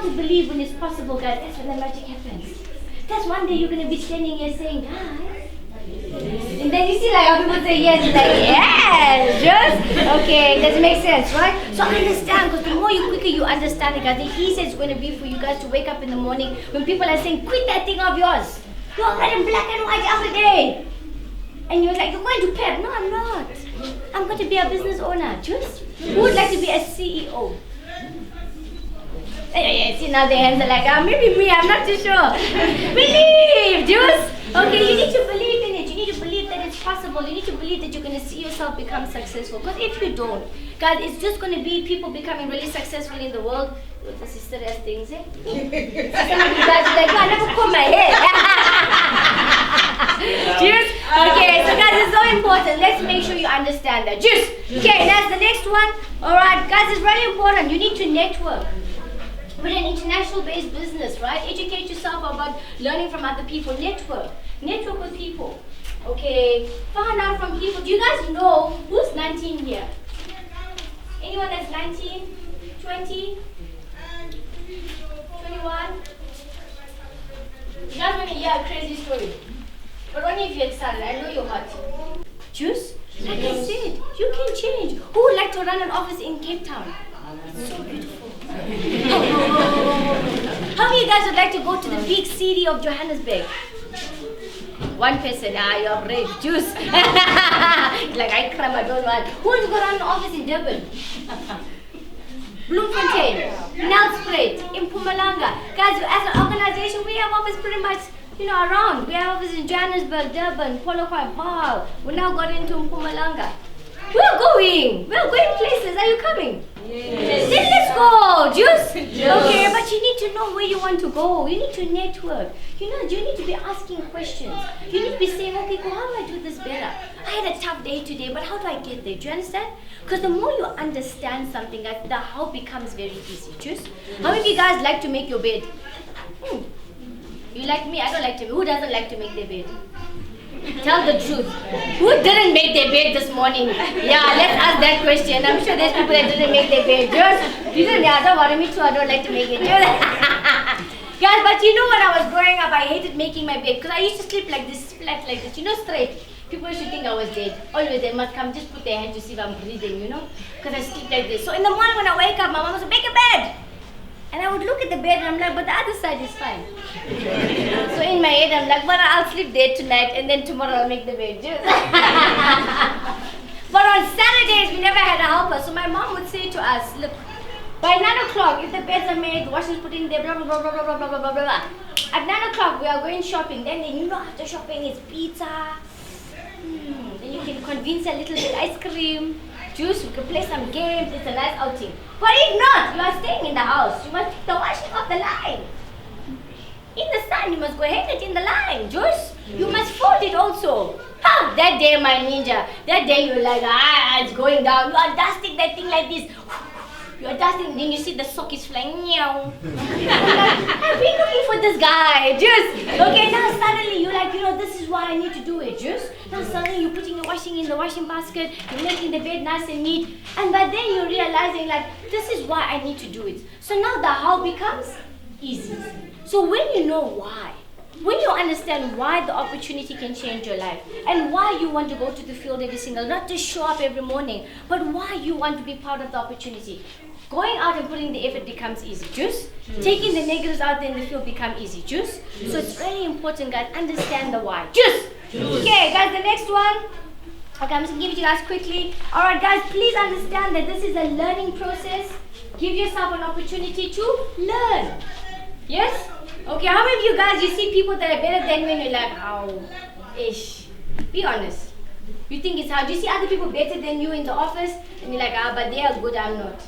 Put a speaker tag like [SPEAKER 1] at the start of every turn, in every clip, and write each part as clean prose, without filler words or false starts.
[SPEAKER 1] To believe when it's possible, guys, that's when the magic happens. That's one day you're going to be standing here saying, guys. And then you see like how people say yes, you're like, yes, just, okay, does it make sense, right? So understand, because the more you quicker you understand it, guys, the easier it's going to be for you guys to wake up in the morning when people are saying, quit that thing of yours. You're running black and white every day. And you're like, you're going to pep. No, I'm not. I'm going to be a business owner. Just, who would like to be a CEO? Yeah, see now the hands are like, maybe me, I'm not too sure. Believe, Juice. Okay, you need to believe in it. You need to believe that it's possible. You need to believe that you're going to see yourself become successful. Because if you don't, guys, it's just going to be people becoming really successful in the world. With the sister as things, eh? Some of you guys are like, I never comb my hair. Juice. Okay, so guys, it's so important. Let's make sure you understand that. Juice. Okay, that's the next one. Alright, guys, it's very important. You need to network. With an international based business, right? Educate yourself about learning from other people. Network with people. Okay, find out from people. Do you guys know who's 19 here? Anyone that's 19, 20, 21? You guys want to hear a crazy story? But only if you're excited. I know you're hot. Juice? Like I said, you can change. Who would like to run an office in Cape Town? It's so beautiful. How many of you guys would like to go to the big city of Johannesburg? One person, you're brave, Juice. Like I cram, I don't want. Who wants to go run an office in Durban? Bloemfontein, Nelspruit, in Mpumalanga. Guys, as an organization, we have office pretty much, around. We have offices in Johannesburg, Durban, Polokwane, Vaal. We now got into Mpumalanga. We're going places. Are you coming? Yes. Then let's go, Juice. Yes. Okay, but you need to know where you want to go. You need to network. You need to be asking questions. You need to be saying, okay, cool, how do I do this better? I had a tough day today, but how do I get there? Do you understand? Because the more you understand something, the how becomes very easy. Juice. How many of you guys like to make your bed? You like me? I don't like to. Who doesn't like to make their bed? Tell the truth. Who didn't make their bed this morning? Yeah, let's ask that question. I'm sure there's people that didn't make their bed. Don't worry, me too. I don't like to make it. Guys, but when I was growing up, I hated making my bed because I used to sleep like this, flat like this, straight. People should think I was dead. Always they must come, just put their hand to see if I'm breathing, because I sleep like this. So in the morning when I wake up, my mom would say, make a bed. And I would look at the bed and I'm like, but the other side is fine. So in my head, I'm like, but I'll sleep there tonight and then tomorrow I'll make the bed. But on Saturdays, we never had a helper. So my mom would say to us, look, by 9 o'clock, if the beds are made, the wash is put in there, blah, blah, blah, blah, blah, blah, blah, blah, blah. At 9 o'clock, we are going shopping. Then after shopping, it's pizza. Then you can convince a little bit ice cream. Juice, we can play some games, it's a nice outing. But if not, you are staying in the house. You must take the washing off the line. In the sun, you must go hang it in the line. Juice, you must fold it also. That day, my ninja, that day you're like, it's going down. You are dusting that thing like this. You're dusting, then you see the sock is flying. Meow. I've been looking for this guy. Juice. Okay, now suddenly you're like, this is why I need to do it. Juice. Now suddenly you're putting your washing in the washing basket. You're making the bed nice and neat. And by then you're realizing this is why I need to do it. So now the how becomes easy. So when you know why, when you understand why the opportunity can change your life and why you want to go to the field every single, not just show up every morning, but why you want to be part of the opportunity. Going out and putting the effort becomes easy. Juice. Taking the negatives out there in the field become easy. Juice. So it's really important, guys, understand the why. Juice. Okay, guys, the next one. Okay, I'm just going to give it to you guys quickly. Alright, guys, please understand that this is a learning process. Give yourself an opportunity to learn. Yes? Okay, how many of you guys, you see people that are better than you and you're like, ish. Be honest. You think it's hard. Do you see other people better than you in the office? And you're like, but they are good, I'm not.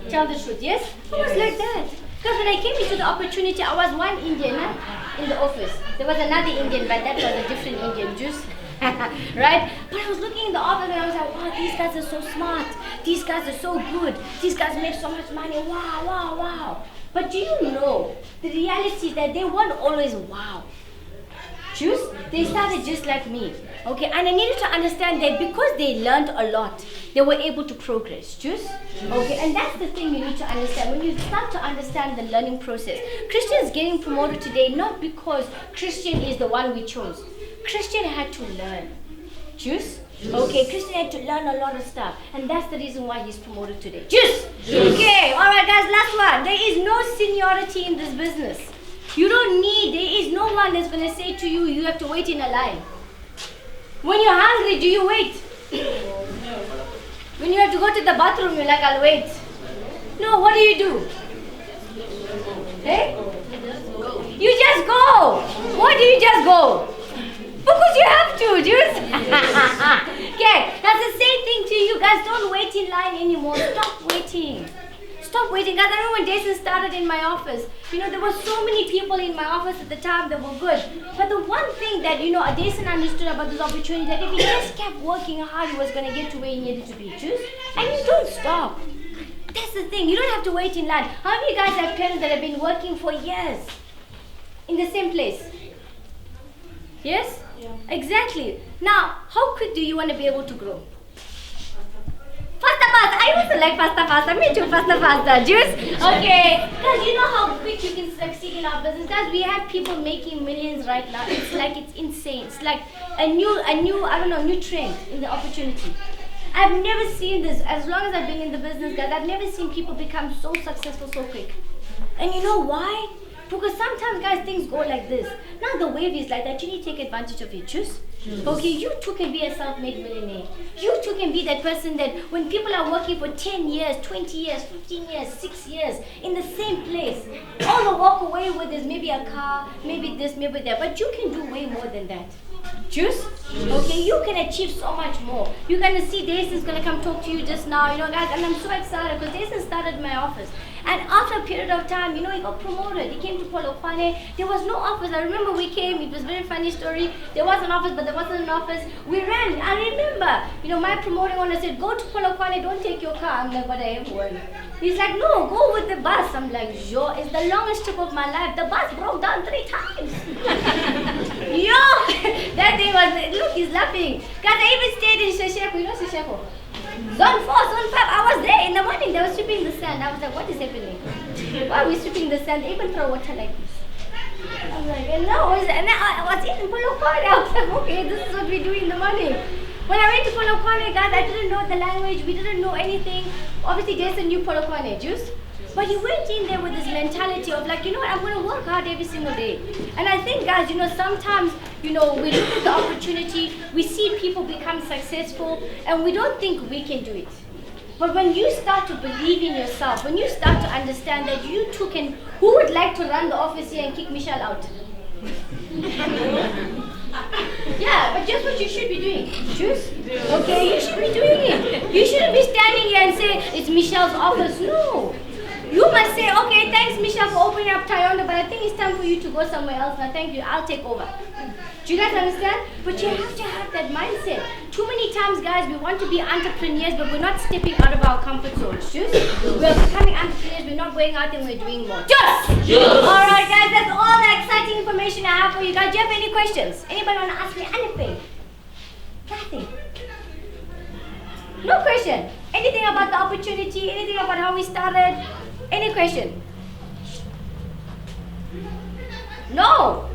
[SPEAKER 1] Tell the truth, yes? I was like that. Because when I came into the opportunity, I was one Indian in the office. There was another Indian, but that was a different Indian, Juice. Right? But I was looking in the office and I was like, wow, these guys are so smart. These guys are so good. These guys make so much money. Wow, wow, wow. But do you know, the reality is that they weren't always wow. Juice? The They started just like me. Okay, and I needed to understand that because they learned a lot, they were able to progress. Just okay, and that's the thing you need to understand. When you start to understand the learning process, Cristian is getting promoted today not because Cristian is the one we chose. Cristian had to learn. Juice? Okay, Cristian had to learn a lot of stuff, and that's the reason why he's promoted today. Juice! Okay, alright guys, last one. There is no seniority in this business. You don't need, there is no one that's going to say to you, you have to wait in a line. When you're hungry, do you wait? When you have to go to the bathroom, you're like, I'll wait. No, what do? Hey? You just go. Why do you just go? Because you have to, just. Okay, that's the same thing to you guys. Don't wait in line anymore. Stop waiting. Stop waiting. Guys, I remember when Jason started in my office, there were so many people in my office at the time that were good. But the one thing that, Jason understood about this opportunity, that if he just kept working hard, he was going to get to where he needed to be. Just. And you don't stop. That's the thing. You don't have to wait in line. How many of you guys have parents that have been working for years in the same place? Yes? Yeah. Exactly. Now, how quick do you want to be able to grow? Faster. I also like faster. Me too, faster. Juice? Okay. Guys, you know how quick you can succeed in our business? Guys, we have people making millions right now. It's like, it's insane. It's like a new trend in the opportunity. I've never seen this. As long as I've been in the business, guys, I've never seen people become so successful so quick. And you know why? Because sometimes, guys, things go like this. Now the wave is like that. You need to take advantage of it. Choose. Okay, you too can be a self-made millionaire. You too can be that person that when people are working for 10 years, 20 years, 15 years, 6 years in the same place, all they walk away with is maybe a car, maybe this, maybe that. But you can do way more than that. Juice? Okay, you can achieve so much more. You're going to see Jason's going to come talk to you just now, guys, and I'm so excited because Jason started my office. And after a period of time, he got promoted. He came to Polokwane. There was no office. I remember we came, it was a very funny story. There was an office, but there wasn't an office. We ran. I remember, my promoting owner said, go to Polokwane, don't take your car. I'm like, but I have one. He's like, no, go with the bus. I'm like, yo, it's the longest trip of my life. The bus broke down 3 times. Yo, that day was, look, he's laughing. Guys, I even stayed in Shesheko. You know Shesheko? Zone 4, Zone 5, I was there in the morning. They were sweeping the sand. I was like, what is happening? Why are we sweeping the sand? They even throw water like this. I was like, no. And I was in Polokwane. I was like, okay, this is what we do in the morning. When I went to Polokwane, guys, I didn't know the language. We didn't know anything. Obviously, Jason knew Polokwane, Juice. But he went in there with this mentality of like, I'm going to work hard every single day. And I think, guys, sometimes, we look at the opportunity, we see people become successful, and we don't think we can do it. But when you start to believe in yourself, when you start to understand that you too can, who would like to run the office here and kick Michelle out? Yeah, but just what you should be doing. Juice? Okay, you should be doing it. You shouldn't be standing here and say, it's Michelle's office. No. You must say, okay, thanks Michelle for opening up Toyota, but I think it's time for you to go somewhere else now. Thank you, I'll take over. Do you guys understand? But you have to have that mindset. Too many times, guys, we want to be entrepreneurs, but we're not stepping out of our comfort zones. Just? We're becoming entrepreneurs, we're not going out and we're doing more. Just! Alright, guys, that's all the exciting information I have for you guys. Do you have any questions? Anybody want to ask me anything? Nothing. No question. Anything about the opportunity? Anything about how we started? Any question? No.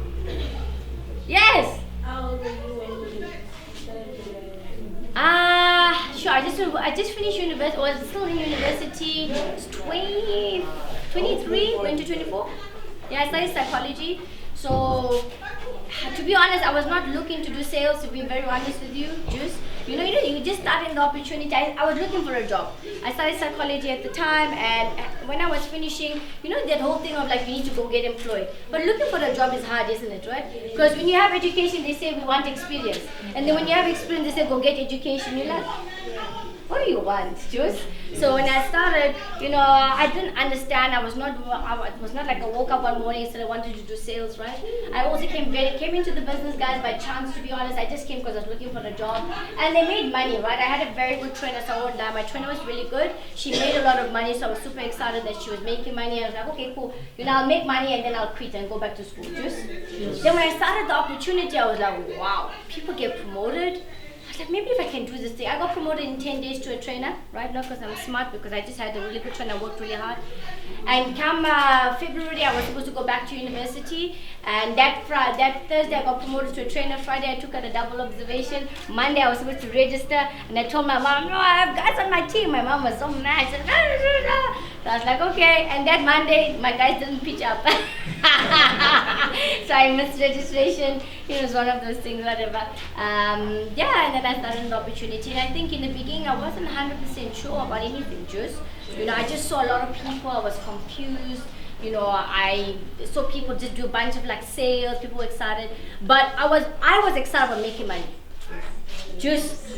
[SPEAKER 1] Yes.
[SPEAKER 2] How old were you when you started?
[SPEAKER 1] Sure. I just finished university. I was still in university. It's 23, going to 24. Yeah, I studied psychology. So, to be honest, I was not looking to do sales, to be very honest with you. You just started the opportunity. I was looking for a job. I studied psychology at the time, and when I was finishing, that whole thing of like, you need to go get employed. But looking for a job is hard, isn't it, right? Because when you have education, they say we want experience. And then when you have experience, they say go get education. You're like, what do you want, Juice? So when I started, I didn't understand. I was not like I woke up one morning and said I wanted to do sales, right? I also came into the business, guys, by chance, to be honest. I just came because I was looking for a job, and they made money, right? I had a very good trainer, so I won't lie. My trainer was really good. She made a lot of money, so I was super excited that she was making money. I was like, okay, cool. I'll make money and then I'll quit and go back to school. Then when I started the opportunity, I was like, wow, people get promoted. I was like, maybe if I can do this thing. I got promoted in 10 days to a trainer, right? Not because I'm smart, because I just had a really good trainer, I worked really hard. And come February, I was supposed to go back to university. And that Thursday, I got promoted to a trainer. Friday, I took out a double observation. Monday, I was supposed to register. And I told my mom, no, I have guys on my team. My mom was so mad. She said, no, no, no, no. So I was like, okay. And that Monday, my guys didn't pitch up. So I missed registration. It was one of those things, whatever. And then I started the opportunity. And I think in the beginning, I wasn't 100% sure about anything, I just saw a lot of people. I was confused. I saw people just do a bunch of like sales. People were excited, but I was excited about making money.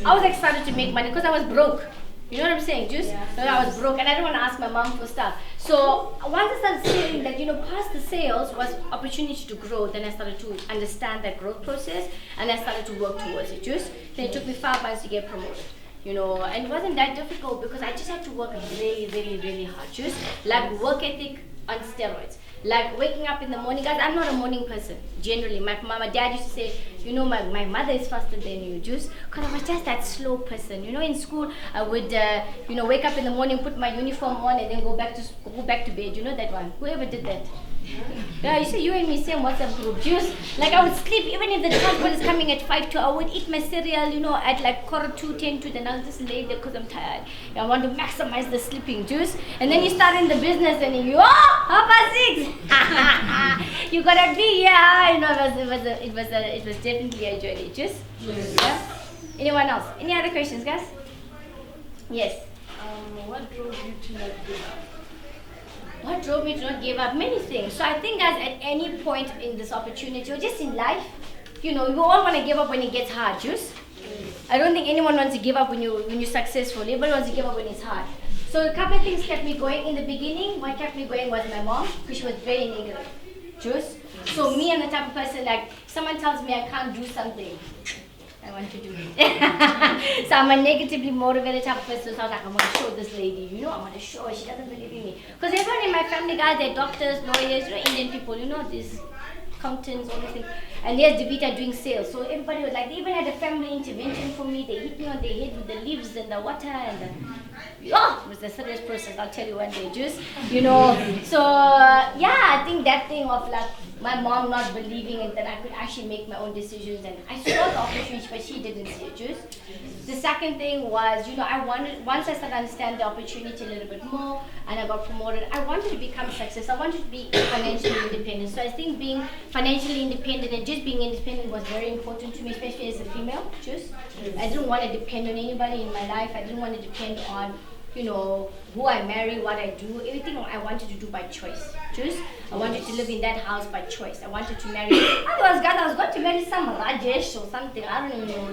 [SPEAKER 1] I was excited to make money because I was broke. You know what I'm saying? I was broke and I didn't want to ask my mom for stuff. So once I started seeing that, past the sales was opportunity to grow, then I started to understand that growth process and I started to work towards it. Then it took me 5 months to get promoted. And it wasn't that difficult because I just had to work really, really, really hard. Like work ethic on steroids. Like waking up in the morning, guys, I'm not a morning person, generally. My dad used to say, my mother is faster than you, because I was just that slow person. In school, I would, wake up in the morning, put my uniform on, and then go back to bed. You know that one? Whoever did that? Yeah, you see, you and me, same WhatsApp group. Like I would sleep, even if the transport is coming at 5 to, I would eat my cereal, at like 1:45, 10 to, then I'll just lay there because I'm tired. I want to maximize the sleeping, And then you start in the business and you, 6:30. You gotta be here. It was definitely a journey. Yeah. Anyone else? Any other questions, guys? Yes.
[SPEAKER 2] What drove you to not give up?
[SPEAKER 1] What drove me to not give up? Many things. So I think, guys, at any point in this opportunity or just in life, you all want to give up when it gets hard. I don't think anyone wants to give up when you're successful. Everybody wants to give up when it's hard. So a couple of things kept me going. In the beginning, what kept me going was my mom, because she was very negative. So me, I'm the type of person, like, someone tells me I can't do something, I want to do it. So I'm a negatively motivated type of person. So I was like, I'm going to show this lady, I want to show her. She doesn't believe in me. Because everyone in my family, guys, they're doctors, lawyers, Indian people, these accountants, all these things. And there's Devita doing sales. So everybody was like, they even had a family intervention for me. They hit me on the head with the leaves and the water and it was a serious process, I'll tell you one day, So, I think that thing of like, my mom not believing in that I could actually make my own decisions, and I saw the opportunity, but she didn't see it. The second thing was, once I started to understand the opportunity a little bit more, and I got promoted, I wanted to become success. I wanted to be financially independent. So I think being financially independent and just being independent was very important to me, especially as a female. I didn't want to depend on anybody in my life. I didn't want to depend on who I marry, what I do, everything I wanted to do by choice. I wanted to live in that house by choice. I wanted to marry. Otherwise, guys, I was going to marry some Rajesh or something. I don't even know.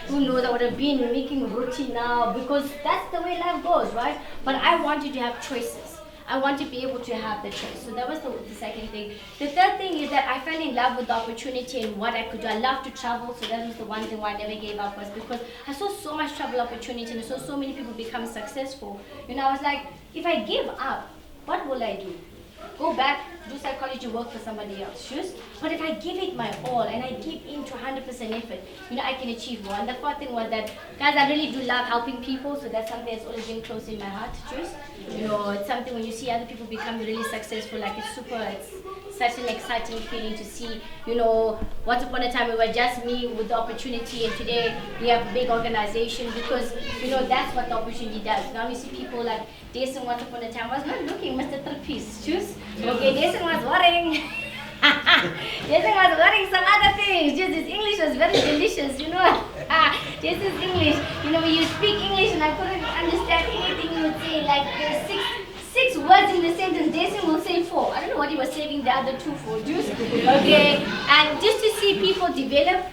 [SPEAKER 1] Who knows? I would have been making roti now, because that's the way life goes, right? But I wanted to have choices. I want to be able to have the choice. So that was the second thing. The third thing is that I fell in love with the opportunity and what I could do. I love to travel, so that was the one thing why I never gave up, was because I saw so much travel opportunity and I saw so many people become successful. I was like, if I give up, what will I do? Go back, do psychology work for somebody else. But if I give it my all and I give into 100% effort, I can achieve more. And the fourth thing was that, guys, I really do love helping people, so that's something that's always been close in my heart. It's something when you see other people become really successful, like it's such an exciting feeling to see, once upon a time it was just me with the opportunity, and today we have a big organization, because, that's what the opportunity does. Now we see people like Jason once upon a time was not looking, Mr. Three-Piece, Okay, Jason was worrying. Jason was worrying some other things. Just his English was very delicious, Jason's English, when you speak English and I couldn't understand anything you would say, like there's six words in the sentence, Jason will say 4. I don't know what he was saving the other 2 for, Okay, and just to see people develop,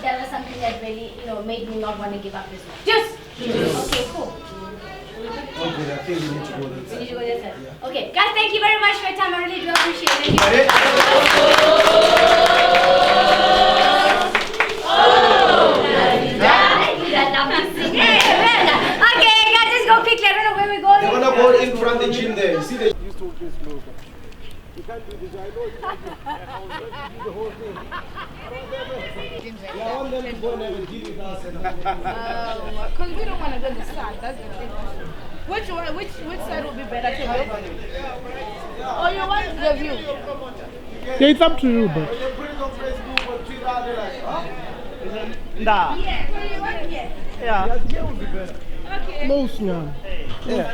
[SPEAKER 1] that was something that really, made me not want to give up as well. Okay, cool.
[SPEAKER 3] Okay, I think we need to go that
[SPEAKER 1] We
[SPEAKER 3] side.
[SPEAKER 1] need to go this side.
[SPEAKER 3] Yeah.
[SPEAKER 1] Okay, guys, thank you very much for your time. I really do appreciate it. Thank you.
[SPEAKER 3] Ready?
[SPEAKER 1] Okay, guys, let's go quickly. I don't know where we're going.
[SPEAKER 3] They're gonna go in front of the gym there. You see the used to be slow. You can't do this. I know you can't do the whole thing. Yeah, I want them to go and have a deal with us and
[SPEAKER 2] Because we don't want to go to the side. That's the thing. Which side would be better to go? Oh, you want the view?
[SPEAKER 4] Yeah, it's up to you, but.
[SPEAKER 3] when they put it on Facebook or Twitter, they're like, huh?
[SPEAKER 4] Nah.
[SPEAKER 2] Yeah. So you want here?
[SPEAKER 4] Yeah.
[SPEAKER 3] Here would be better.
[SPEAKER 2] Okay.
[SPEAKER 4] Close now.
[SPEAKER 3] Yeah.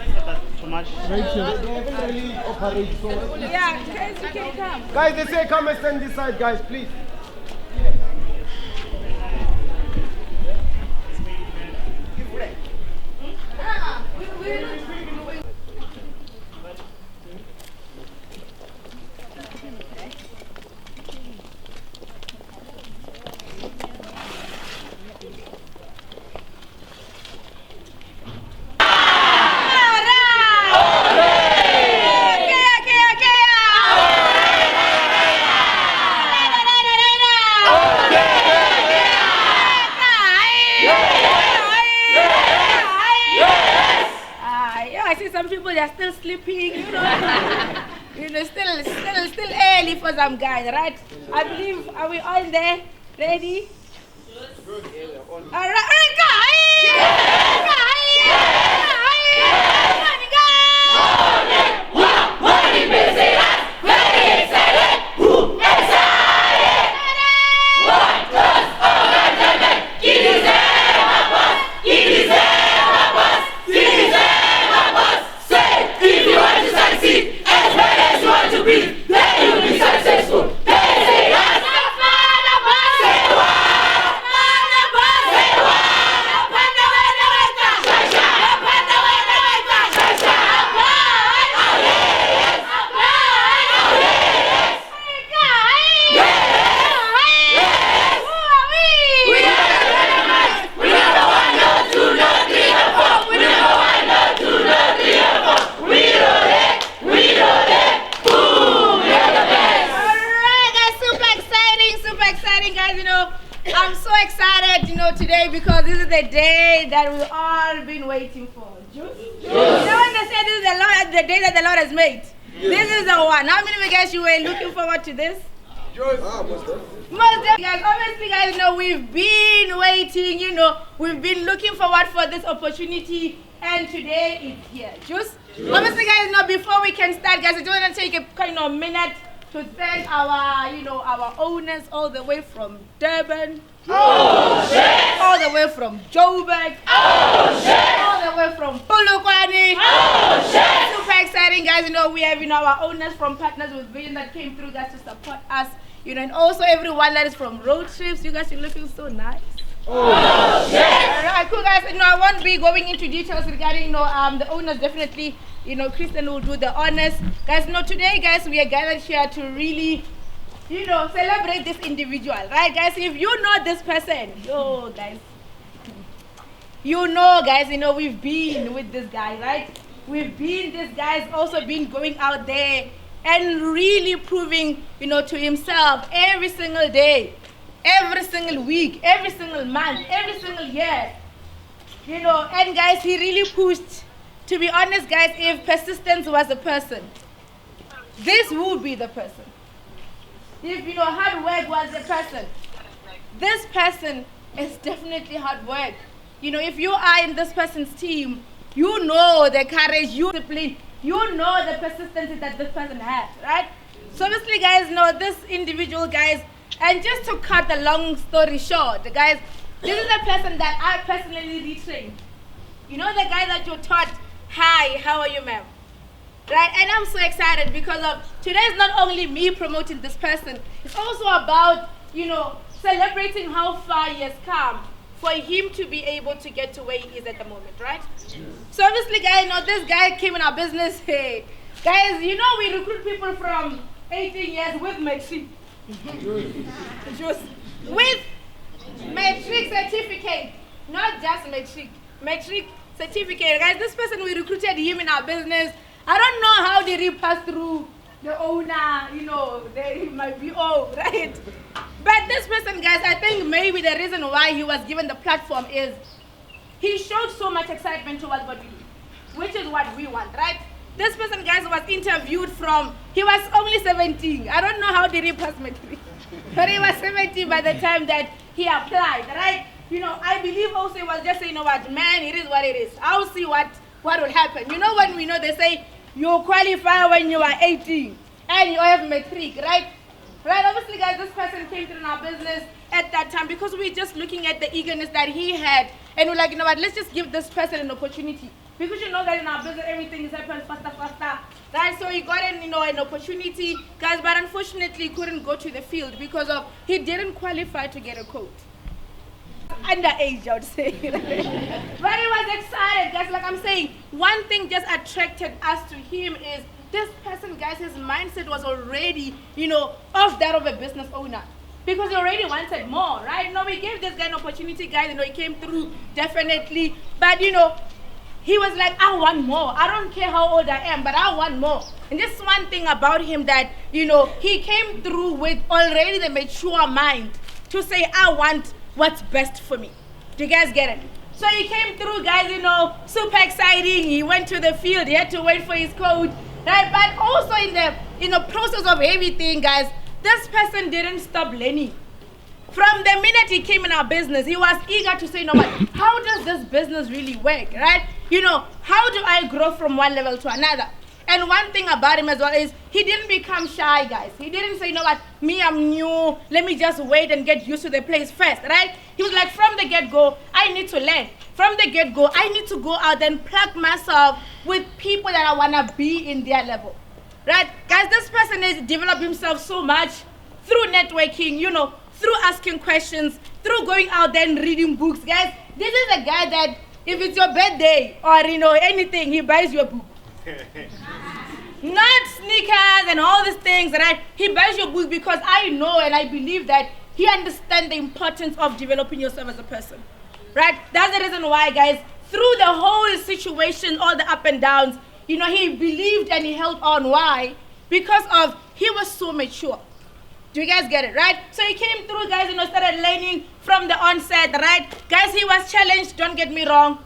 [SPEAKER 4] Too much. Right
[SPEAKER 3] They
[SPEAKER 4] here.
[SPEAKER 3] haven't really operated so much.
[SPEAKER 2] Yeah, guys, you can come.
[SPEAKER 3] Guys, they say come and stand this side, guys, please.
[SPEAKER 2] I see some people they are still sleeping, you know. Still early for some guys, right? I believe, are we all there? Ready? All right, guys! I'm so excited, today because this is the day that we've all been waiting for. Juice? You know when they say this is the day that the Lord has made? Yes. This is the one. How many of you guys you were looking forward to this? Most definitely, guys. Obviously, guys, we've been waiting, we've been looking forward for this opportunity, and today it's here. Juice? Obviously, guys, before we can start, guys, I just want to take a kind of minute to thank our, our owners all the way from Durban. Oh, shit! All the way from Joburg. Oh, shit! All the way from Polokwane. Oh, shit! Super exciting, guys. We have, our owners from Partners with Vision that came through, guys, to support us. And also everyone that is from road trips. You guys are looking so nice. Oh, shit! All right, cool, guys. I won't be going into details regarding, the owners. Definitely, Cristian will do the honors. Guys, today, guys, we are gathered here to really, celebrate this individual, right, guys? If you know this person, guys, guys, we've been with this guy, right? This guy's also been going out there and really proving, to himself every single day, every single week, every single month, every single year, and guys, he really pushed. To be honest, guys, if persistence was a person, this would be the person. If, hard work was the person, this person is definitely hard work. If you are in this person's team, you know the courage, discipline, you know the persistence that this person has, right? So obviously, guys, this individual, guys, and just to cut the long story short, guys, this is a person that I personally retrained. The guy that you taught, hi, how are you, ma'am? Right? And I'm so excited because today is not only me promoting this person, it's also about, celebrating how far he has come for him to be able to get to where he is at the moment, right? So obviously, guys, this guy came in our business. Hey, guys, we recruit people from 18 years with matric. Just with matric certificate, not just matric certificate. Guys, this person, we recruited him in our business. I don't know how did he pass through the owner, my VO, right? But this person, guys, I think maybe the reason why he was given the platform is he showed so much excitement towards what we do, which is what we want, right? This person, guys, was interviewed he was only 17. I don't know how did he pass matric, but he was 17 by the time that he applied, right? I believe also he was just saying, what, man, it is what it is. I'll see what will happen. When they say you qualify when you are 18 and you have matric, right? Right, obviously, guys, this person came through in our business at that time because we're just looking at the eagerness that he had. And we're like, what, let's just give this person an opportunity. Because that in our business, everything is happening faster. Right, so he got an opportunity, guys, but unfortunately, he couldn't go to the field because he didn't qualify to get a coat. Underage, I would say. But he was excited, guys. Like I'm saying, one thing just attracted us to him is this person, guys, his mindset was already, of that of a business owner. Because he already wanted more, right? We gave this guy an opportunity, guys. He came through, definitely. But, he was like, I want more. I don't care how old I am, but I want more. And just one thing about him that, he came through with already the mature mind to say, I want what's best for me. Do you guys get it? So he came through, guys, super exciting. He went to the field. He had to wait for his coach. Right? But also in the process of everything, guys, this person didn't stop learning. From the minute he came in our business, he was eager to say, how does this business really work, right? How do I grow from one level to another? And one thing about him as well is he didn't become shy, guys. He didn't say, me, I'm new. Let me just wait and get used to the place first, right? He was like, from the get-go, I need to learn. From the get-go, I need to go out and plug myself with people that I want to be in their level, right? Guys, this person has developed himself so much through networking, through asking questions, through going out there and reading books. Guys, this is a guy that if it's your birthday or, anything, he buys you a book. Not sneakers and all these things, right? He buys your book because I know and I believe that he understands the importance of developing yourself as a person, right? That's the reason why, guys, through the whole situation, all the up and downs, he believed and he held on. Why? Because he was so mature. Do you guys get it, right? So he came through, guys, started learning from the onset, right? Guys, he was challenged, don't get me wrong.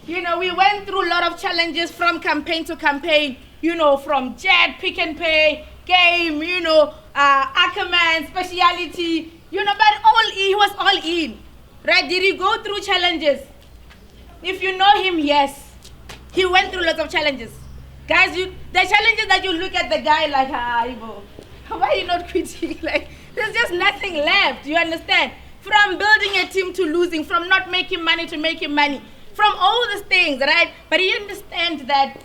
[SPEAKER 2] We went through a lot of challenges from campaign to campaign, from Jet, Pick and Pay, Game, Ackerman, Speciality, but he was all in, right? Did he go through challenges? If you know him, yes. He went through lots of challenges. Guys, the challenges that you look at the guy like, Ivo, why are you not quitting? There's just nothing left, you understand? From building a team to losing, from not making money to making money, from all these things, right? But he understands that,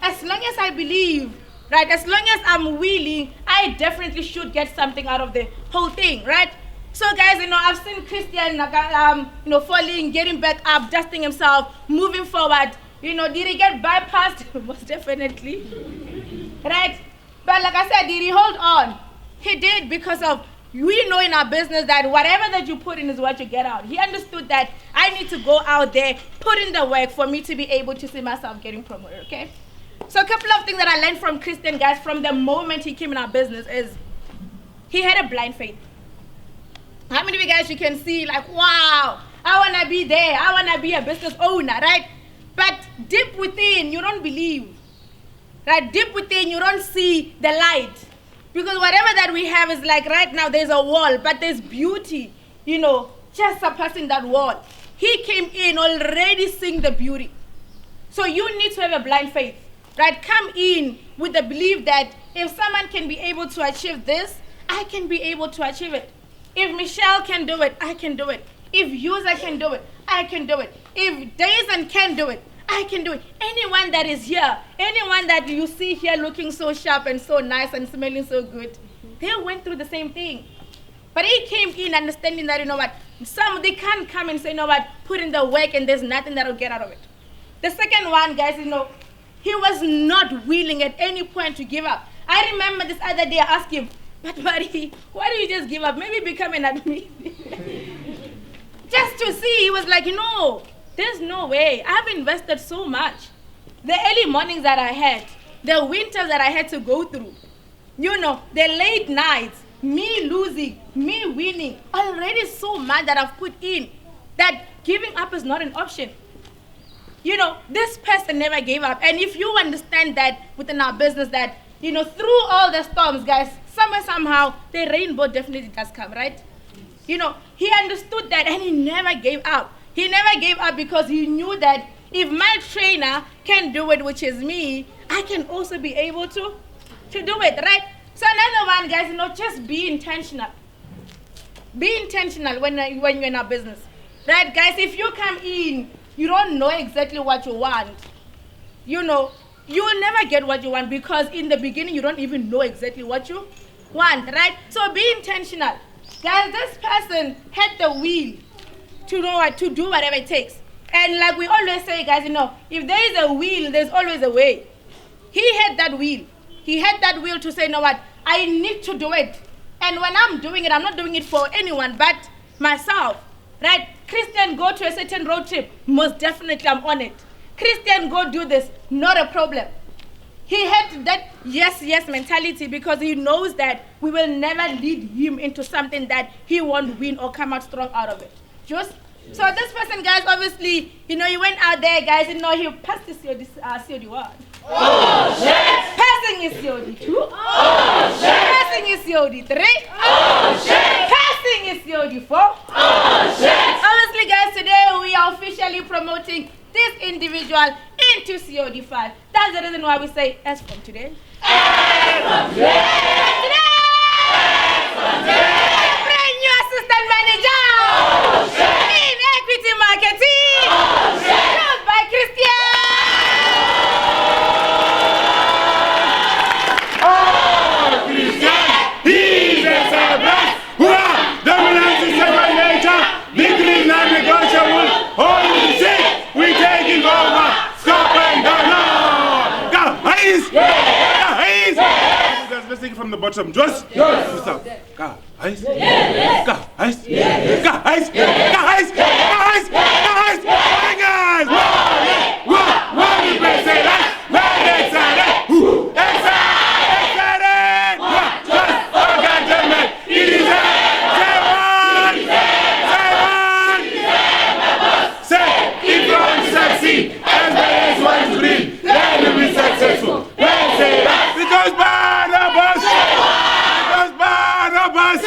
[SPEAKER 2] as long as I believe, right, as long as I'm willing, I definitely should get something out of the whole thing, right? So, guys, I've seen Cristian, falling, getting back up, dusting himself, moving forward. Did he get bypassed? Most definitely, right? But like I said, did he hold on? He did because we know in our business that whatever that you put in is what you get out. He understood that I need to go out there, put in the work for me to be able to see myself getting promoted, okay? So a couple of things that I learned from Cristian, guys, from the moment he came in our business is he had a blind faith. How many of you guys you can see wow, I want to be there. I want to be a business owner, right? But deep within, you don't believe. Right? Deep within, you don't see the light. Because whatever that we have is right now, there's a wall, but there's beauty, just surpassing that wall. He came in already seeing the beauty. So you need to have a blind faith, right? Come in with the belief that if someone can be able to achieve this, I can be able to achieve it. If Michelle can do it, I can do it. If User can do it, I can do it. If Dazen can do it, I can do it. Anyone that is here, anyone that you see here looking so sharp and so nice and smelling so good, they went through the same thing. But he came in understanding that, they can't come and say, put in the work and there's nothing that will get out of it. The second one, guys, he was not willing at any point to give up. I remember this other day I asked him, but buddy, why do you just give up? Maybe become an admin. Just to see, he was like, There's no way. I've invested so much. The early mornings that I had, the winters that I had to go through, you know, the late nights, me losing, me winning, already so much that I've put in that giving up is not an option. You know, this person never gave up. And if you understand that within our business that, you know, through all the storms, guys, somewhere, somehow, the rainbow definitely does come, right? You know, he understood that and he never gave up. He never gave up because he knew that if my trainer can do it, which is me, I can also be able to do it, right? So another one, guys, you know, just be intentional. Be intentional when you're in our business. Right, guys, if you come in, you don't know exactly what you want, you know, you will never get what you want because in the beginning, you don't even know exactly what you want, right? So be intentional. Guys, this person had the will to know what to do whatever it takes. And like we always say, guys, you know, if there is a will, there's always a way. He had that will. He had that will to say, you know what, I need to do it. And when I'm doing it, I'm not doing it for anyone but myself, right? Cristian, go to a certain road trip. Most definitely, I'm on it. Cristian, go do this. Not a problem. He had that yes, yes mentality because he knows that we will never lead him into something that he won't win or come out strong out of it. Just so this person, guys, obviously, you know, he went out there, guys, you know, he passed the COD1. Oh, shit! Passing is COD2. Oh, shit! Passing is COD3. Oh, shit! Passing is COD4. Oh, shit! Obviously, guys, today we are officially promoting this individual into COD5. That's the reason why we say, as from today. As from today! As from today! Brand new assistant manager! Oh, shit! In Acquity Marketing! Oh, shit! Loved by Cristian!
[SPEAKER 5] Oh, Cristian! He's a surprise! Hurrah! Dominance is second nature! Victory is non-negotiable! Holy shit! We're taking over! Stop and down! Guys! Guys! Guys, let's take it from the bottom. Just stop. Guys! Guys! Guys! Guys! Morning, guys! What did we say that? We're excited! Excited! Just gentlemen, it is say, if you want to succeed, as well as one to dream, then you'll be successful. Let's say that. Because Barnabas! Because Barnabas!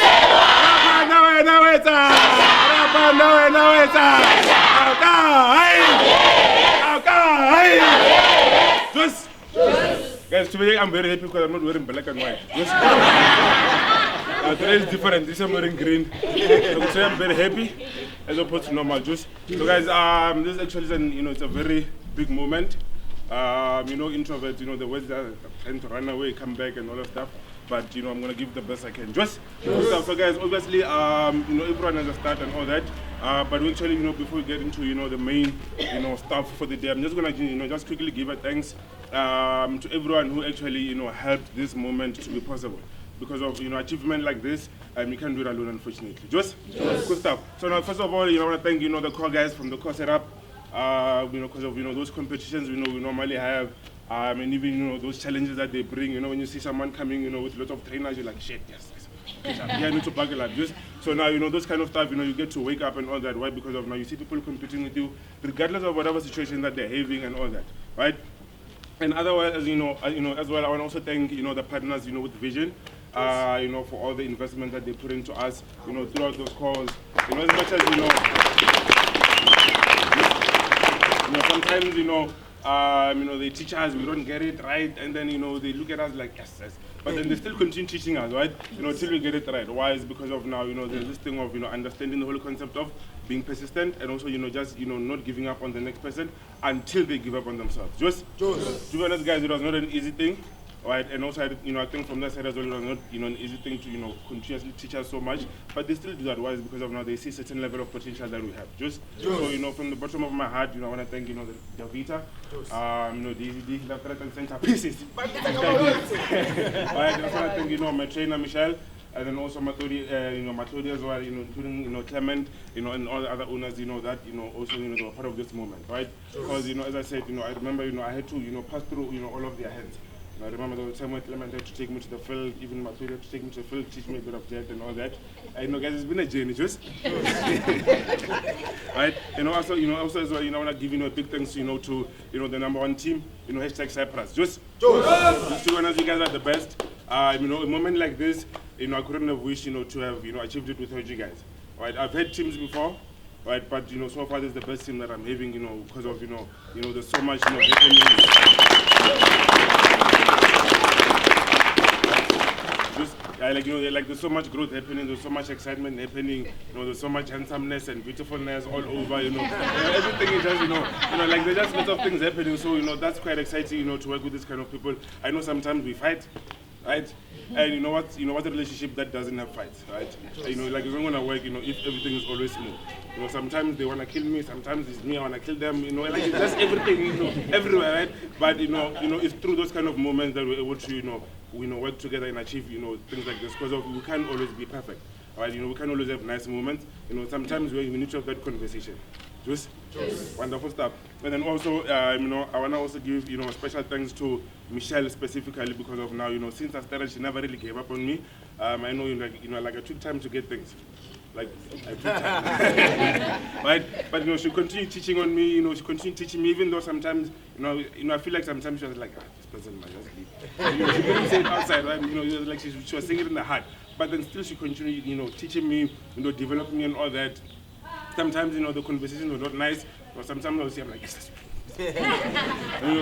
[SPEAKER 5] Just, guys, today I'm very happy because I'm not wearing black and white. Today is different. This I'm wearing green. So today I'm very happy as opposed to normal juice. So guys, this actually is it's a very big moment. You know, introverts, you know, the words that tend to run away, come back and all that stuff. But you know, I'm gonna give the best I can. Just so guys, obviously, you know, everyone has a start and all that. But we actually, you know, before we get into, you know, the main, you know, stuff for the day, I'm just gonna, you know, just quickly give a thanks to everyone who actually, you know, helped this moment to be possible. Because of, you know, achievement like this, you can't do it alone, unfortunately. Just good stuff. So now, first of all, you know, I want to thank, you know, the core guys from the core setup. You know, because of, you know, those competitions, you know, we normally have. And even, you know, those challenges that they bring, you know, when you see someone coming, you know, with lots of trainers, you're like, shit, yes. Yeah, I need to buckle like this. So now, you know, those kind of stuff, you know, you get to wake up and all that. Why? Because of now you see people competing with you, regardless of whatever situation that they're having and all that, right? And otherwise, as you know, as well, I want to also thank, you know, the partners, you know, with Vision, you know, for all the investment that they put into us, you know, throughout those calls. You know, as much as, you know, sometimes, you know, they teach us, we don't get it right, and then, you know, they look at us like, yes. But then they still continue teaching us, right? You know, till we get it right. Why? Is because of now, you know, there's this thing of, you know, understanding the whole concept of being persistent and also, you know, just, you know, not giving up on the next person until they give up on themselves. Just to be honest, guys, it was not an easy thing. Right, and also, you know, I think from that side as well, it was not, you know, an easy thing to, you know, continuously teach us so much, but they still do that. Why? Is because of now they see a certain level of potential that we have. Just so, you know, from the bottom of my heart, you know, I want to thank, you know, the Vita, you know, the left, right, and center pieces. Right, I also want to thank, you know, my trainer Michelle, and then also Matodi, Matodi as well, including, Clement, and all the other owners, that, also, they were part of this moment, right? Because, as I said, I remember, I had to, pass through, all of their hands. I remember there was time when Clement had to take me to the field, even Matodi had to take me to the field, teach me a bit of jet and all that. Guys, it's been a journey, just. Right? Also as well, I want to give, a big thanks, to, the #1 team, hashtag Cyprus. Just to be honest, you guys are the best. A moment like this, I couldn't have wished, to have, achieved it without you guys. Right? I've had teams before, right? But, so far this is the best team that I'm having, because of, there's so much, happening. There's so much growth happening, there's so much excitement happening, there's so much handsomeness and beautifulness all over, everything is just, there's just lots of things happening, so, that's quite exciting, to work with this kind of people. I know sometimes we fight, right? And you know what a relationship that doesn't have fights, right? It's not gonna work, if everything is always smooth. Sometimes they wanna kill me, sometimes it's me, I wanna kill them, it's just everything, everywhere, right? But it's through those kind of moments that we're able to, work together and achieve, things like this, because we can't always be perfect, right? We can't always have nice moments. Sometimes we need to have that conversation. Just wonderful stuff. And then also, I want to also give, special thanks to Michelle specifically, because of now, since I started, she never really gave up on me. I know, I took time to get things. I took time. Right? But, she continued teaching on me, she continued teaching me, even though sometimes, I feel like sometimes she was like, this person might just leave. She couldn't say it outside, right? Like she was saying it in the heart. But then still she continued, teaching me, developing me and all that. Sometimes, the conversations were not nice, or sometimes I would say, I'm like, yes,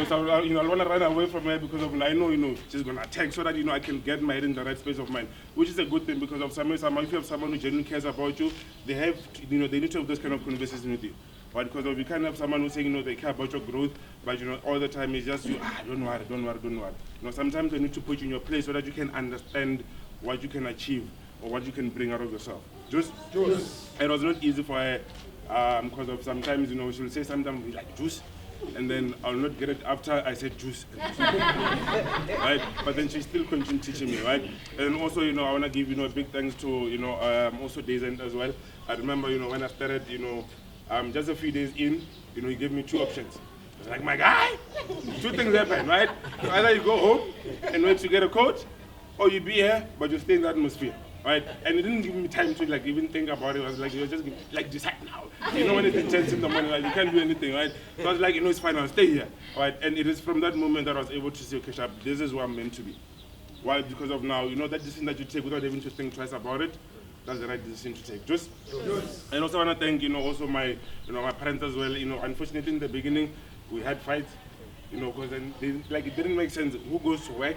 [SPEAKER 5] so I want to run away from her because of, I know, she's going to attack, so that, I can get my head in the right space of mind, which is a good thing, because of somehow, if you have someone who genuinely cares about you, they have, they need to have those kind of conversations with you. Right? Because you can't have someone who's saying, they care about your growth, but, all the time it's just you, don't worry. Sometimes they need to put you in your place so that you can understand what you can achieve or what you can bring out of yourself. Juice. It was not easy for her, because of sometimes, she'll say something like juice, and then I'll not get it after I said juice. Right? But then she still continued teaching me, right? And also, I want to give, a big thanks to, also Dazen as well. I remember, when I started, just a few days in, he gave me 2 options. I was like, my guy, 2 things happen, right? Either you go home and wait to get a coach, or you be here, but you stay in the atmosphere. Right? And it didn't give me time to even think about it. I was like, you're just decide now. When it's intense in the morning, you can't do anything, right? So I was like, it's fine, I'll stay here. Right? And it is from that moment that I was able to say, okay, Sharp, this is where I'm meant to be. Why? Because of now, that decision that you take without having to think twice about it, that's the right decision to take. Just. And also I want to thank, also my, my parents as well. Unfortunately in the beginning, we had fights, because then it didn't make sense. Who goes to work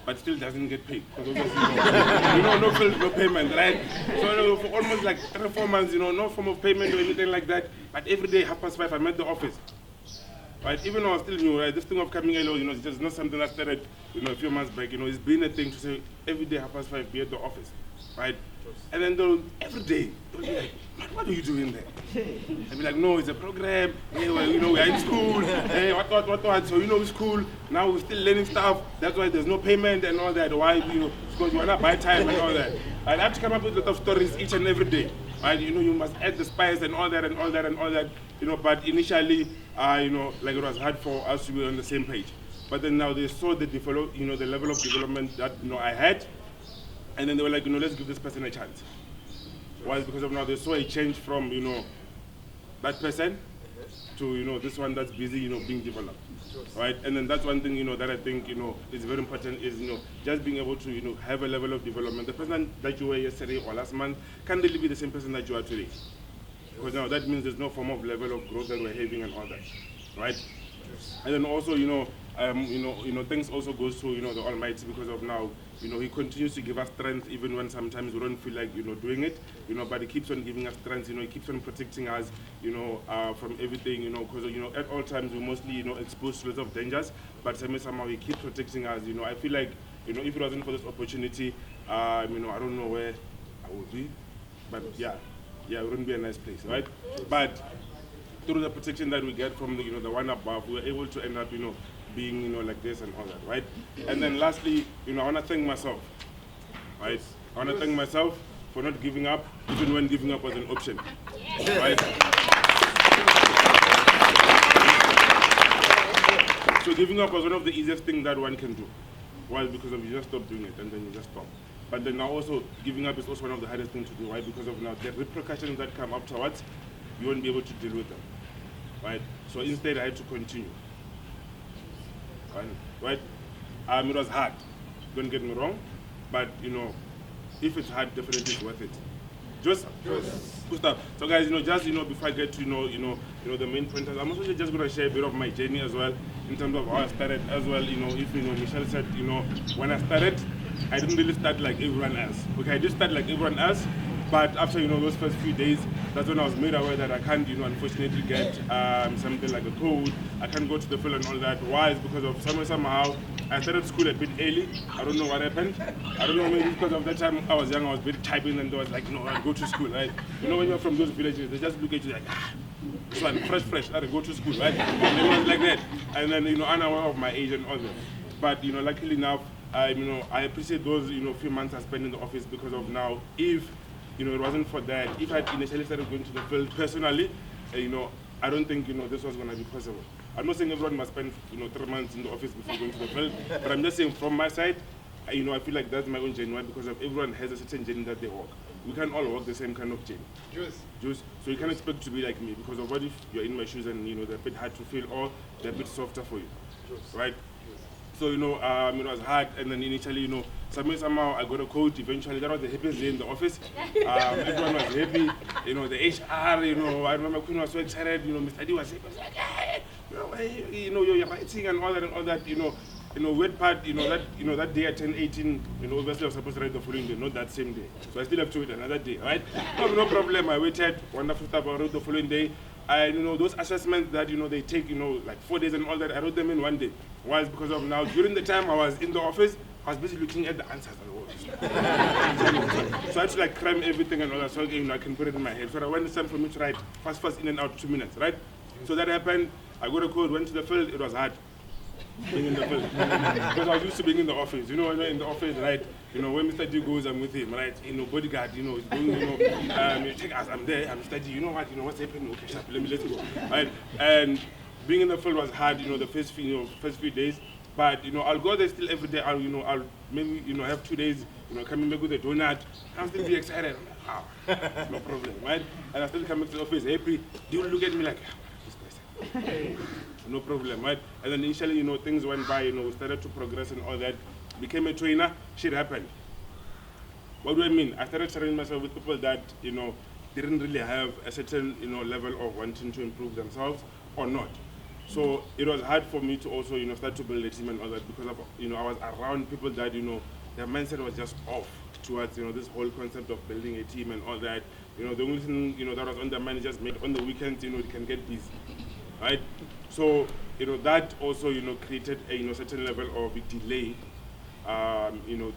[SPEAKER 5] but still doesn't get paid? Because no bill, no payment, right? So for almost 3 or 4 months, no form of payment or anything like that. But every day, 5:30, I'm at the office. Right? Even though I still new, right? This thing of coming early, it's just not something that started, a few months back. It's been a thing to say every day, 5:30, be at the office, right? And then every day, they'll be like, what are you doing there? I'll be like, no, it's a program. Hey, well, we're in school. Hey, what. So, it's cool. Now we're still learning stuff. That's why there's no payment and all that. Why, because you want to buy time and all that. I have to come up with a lot of stories each and every day. Right? You must add the spice and all that. But initially, it was hard for us to be on the same page. But then now they saw the the level of development that, I had. And then they were like, let's give this person a chance. Why? Because of now they saw a change from, that person to, this one that's busy, being developed. Right? And then that's one thing, that I think, is very important is, just being able to, have a level of development. The person that you were yesterday or last month can't really be the same person that you are today. Because now that means there's no form of level of growth that we're having and all that. Right? And then also, things also goes to, the Almighty, because of now, He continues to give us strength even when sometimes we don't feel like, doing it, but He keeps on giving us strength, He keeps on protecting us, from everything, because, at all times we're mostly, exposed to lots of dangers, but somehow He keeps protecting us, I feel like, if it wasn't for this opportunity, I don't know where I would be, but yeah, it wouldn't be a nice place, right? But through the protection that we get from the, the one above, we're able to end up, being, like this and all that, right? And then lastly, I want to thank myself, right? I want to thank myself for not giving up, even when giving up was an option. Right? So giving up was one of the easiest things that one can do. Why? Because of you just stop doing it and then you just stop. But then now also giving up is also one of the hardest things to do. Why? Because of now the repercussions that come afterwards, you won't be able to deal with them. Right? So instead I had to continue. Right? It was hard. Don't get me wrong, but you know, if it's hard, definitely it's worth it. Just good stuff. So guys, you know, just before I get to the main pointers, I'm also just gonna share a bit of my journey as well in terms of how I started as well. You know, if Michelle said, when I started, I didn't really start like everyone else. Okay, I did start like everyone else, but after those first few days, that's when I was made aware that I can't unfortunately get something like a code. I can't go to the field and all that. Why? It's because of somehow I started school a bit early. I don't know what happened. I don't know, maybe because of that time I was young, I was a bit typing and they was like, no, I'll go to school, right? You know, when you're from those villages, they just look at you like, this one, fresh, I'll go to school, right? And it was like that. And then, unaware of my age and all that. But, luckily enough, I appreciate those, few months I spent in the office because of now, if, it wasn't for that, if I initially started going to the field personally, I don't think, this was going to be possible. I'm not saying everyone must spend, 3 months in the office before going to the field, but I'm just saying from my side, I feel like that's my own journey, right? Because everyone has a certain journey that they walk. We can't all walk the same kind of journey. Juice. So you can't expect to be like me, because of what if you're in my shoes and, they're a bit hard to feel or they're a bit softer for you, right? So, it was hard, and then initially, somehow I got a code. Eventually, that was the happiest day in the office. Everyone was happy. The HR, I remember Queen was so excited. Mr. D was happy. Was like, hey, you're writing and all that. Weird part, that day at 10:18, obviously I was supposed to write the following day, not that same day. So I still have to wait another day, right? No problem. I waited. Wonderful stuff. I wrote the following day. And those assessments that they take, like 4 days and all that, I wrote them in 1 day. Why? Because of now, during the time I was in the office, I was busy looking at the answers and all. So I had to like cram everything and all that, so I can put it in my head. So when it's time for me to write, fast, in and out, 2 minutes, right? So that happened. I got a code, went to the field. It was hard being in the field because I was used to being in the office. In the office, right? When Mr. D goes, I'm with him, right? Bodyguard, he's going, take us, I'm there, I'm Mr. D. What's happening? Okay, sharp, let's go, right? And being in the field was hard, the first few days. But I'll go there still every day. I'll maybe have 2 days, coming back with a donut. I'll still be excited. I'm like, no problem, right? And I still come back to the office happy. They will look at me like, this person. No problem, right? And then initially, things went by. We started to progress and all that. Became a trainer. Shit happened. What do I mean? I started surrounding myself with people that didn't really have a certain level of wanting to improve themselves or not. So it was hard for me to also, start to build a team and all that because of, I was around people that, their mindset was just off towards, this whole concept of building a team and all that. The only thing, that was on their mind is just made on the weekends, they can get busy, right? So, that also, created a, certain level of delay,